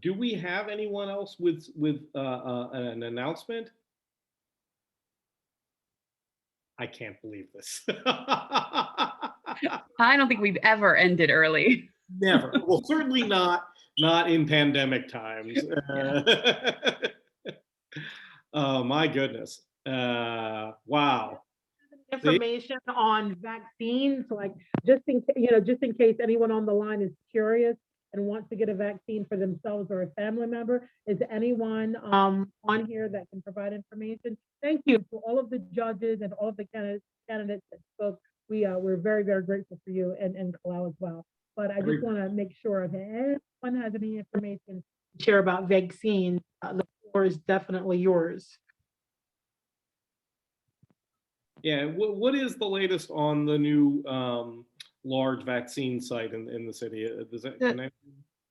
Do we have anyone else with an announcement? I can't believe this. I don't think we've ever ended early. Never. Well, certainly not in pandemic times. Oh my goodness. Wow. Information on vaccines, like just in case anyone on the line is curious and wants to get a vaccine for themselves or a family member. Is anyone on here that can provide information? Thank you to all of the judges and all of the candidates that spoke. We're very, very grateful for you and Kallel as well. But I just want to make sure that anyone has any information to share about vaccines, the floor is definitely yours. Yeah, what is the latest on the new large vaccine site in the city? The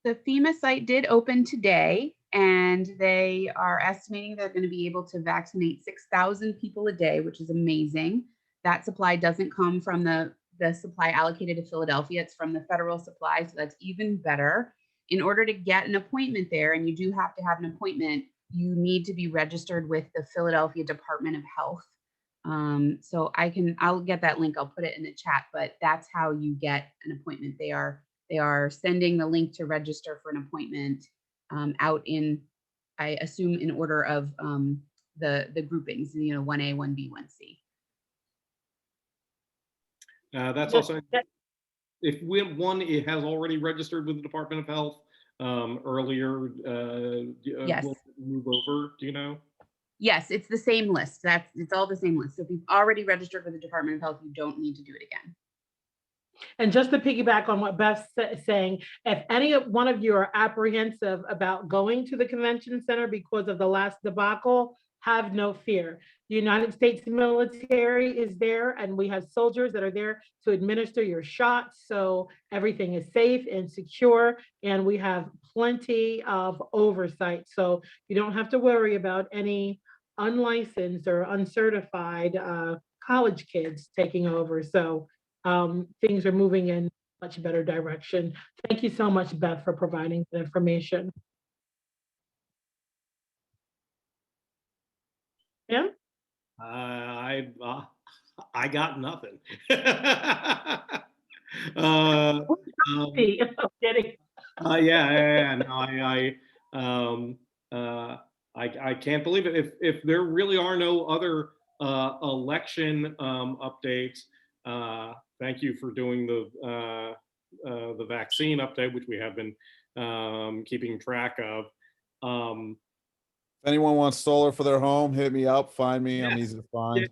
FEMA site did open today, and they are estimating they're going to be able to vaccinate 6,000 people a day, which is amazing. That supply doesn't come from the supply allocated to Philadelphia. It's from the federal supply, so that's even better. In order to get an appointment there, and you do have to have an appointment, you need to be registered with the Philadelphia Department of Health. So I'll get that link. I'll put it in the chat, but that's how you get an appointment. They are sending the link to register for an appointment out in, I assume, in order of the groupings, 1A, 1B, 1C. That's also, if one it has already registered with the Department of Health earlier, Yes. will move over, do you know? Yes, it's the same list. It's all the same list. So if you've already registered with the Department of Health, you don't need to do it again. And just to piggyback on what Beth's saying, if any one of you are apprehensive about going to the convention center because of the last debacle, have no fear. The United States military is there, and we have soldiers that are there to administer your shots. So everything is safe and secure, and we have plenty of oversight. So you don't have to worry about any unlicensed or uncertified college kids taking over. So things are moving in a much better direction. Thank you so much, Beth, for providing the information. Yeah. I got nothing. Yeah. No, I can't believe it. If there really are no other election updates, thank you for doing the vaccine update, which we have been keeping track of. If anyone wants solar for their home, hit me up. Find me. I'm easy to find.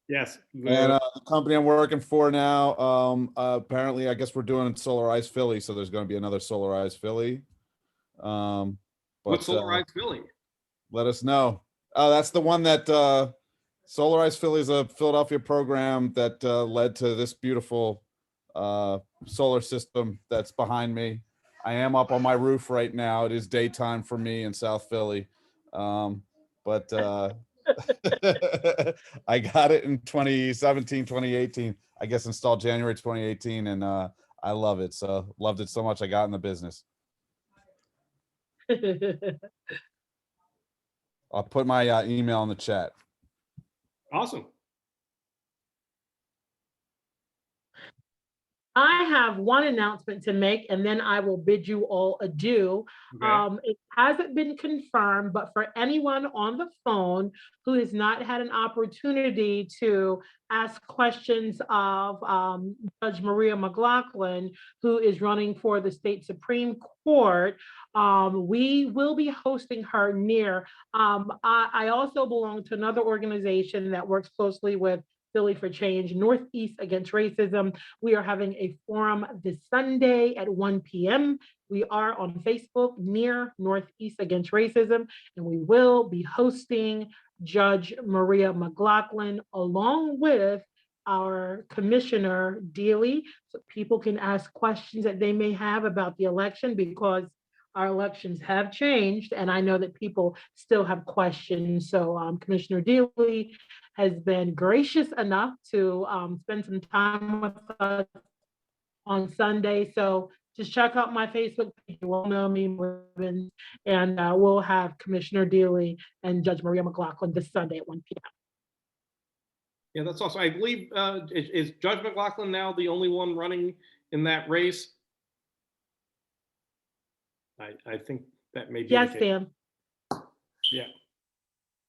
Yes. And the company I'm working for now, apparently, I guess we're doing Solarized Philly, so there's going to be another Solarized Philly. What's Solarized Philly? Let us know. That's the one that Solarized Philly is a Philadelphia program that led to this beautiful solar system that's behind me. I am up on my roof right now. It is daytime for me in South Philly. But I got it in 2017, 2018, I guess installed January 2018, and I love it. So loved it so much I got in the business. I'll put my email in the chat. Awesome. I have one announcement to make, and then I will bid you all adieu. Okay. It hasn't been confirmed, but for anyone on the phone who has not had an opportunity to ask questions of Judge Maria McLaughlin, who is running for the state Supreme Court, we will be hosting her near. I also belong to another organization that works closely with Philly for Change, Northeast Against Racism. We are having a forum this Sunday at 1 p.m. We are on Facebook near Northeast Against Racism, and we will be hosting Judge Maria McLaughlin along with our Commissioner Deely, so people can ask questions that they may have about the election, because our elections have changed, and I know that people still have questions. So Commissioner Deely has been gracious enough to spend some time with us on Sunday. So just check out my Facebook page. You will know me, and we'll have Commissioner Deely and Judge Maria McLaughlin this Sunday at 1 p.m. Yeah, that's awesome. I believe, is Judge McLaughlin now the only one running in that race? I think that may be. Yes, Sam. Yeah.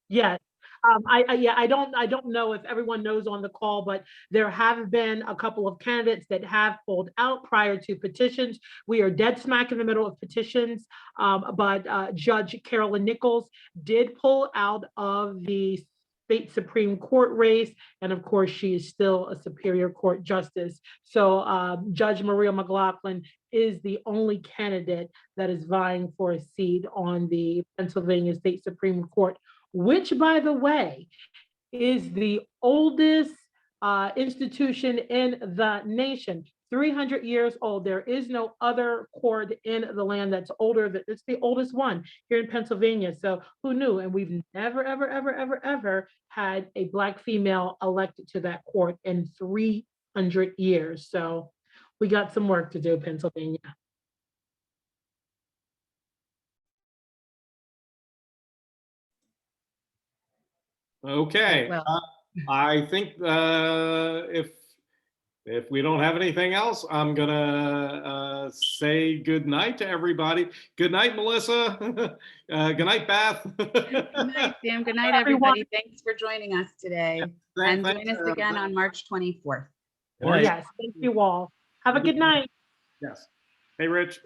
Yes. I don't know if everyone knows on the call, but there have been a couple of candidates that have pulled out prior to petitions. We are dead smack in the middle of petitions, but Judge Carolyn Nichols did pull out of the state Supreme Court race, and of course, she is still a Superior Court justice. So Judge Maria McLaughlin is the only candidate that is vying for a seat on the Pennsylvania State Supreme Court, which, by the way, is the oldest institution in the nation, 300 years old. There is no other court in the land that's older. It's the oldest one here in Pennsylvania. So who knew? And we've never, ever, ever, ever, ever had a Black female elected to that court in 300 years. So we got some work to do, Pennsylvania. Okay. Well, I think if we don't have anything else, I'm gonna say good night to everybody. Good night, Melissa. Good night, Beth. good night, Sam. Good night, everybody. Thanks for joining us today. And join us again on March 24th. Yes, thank you all. Have a good night. Yes. Hey, Rich.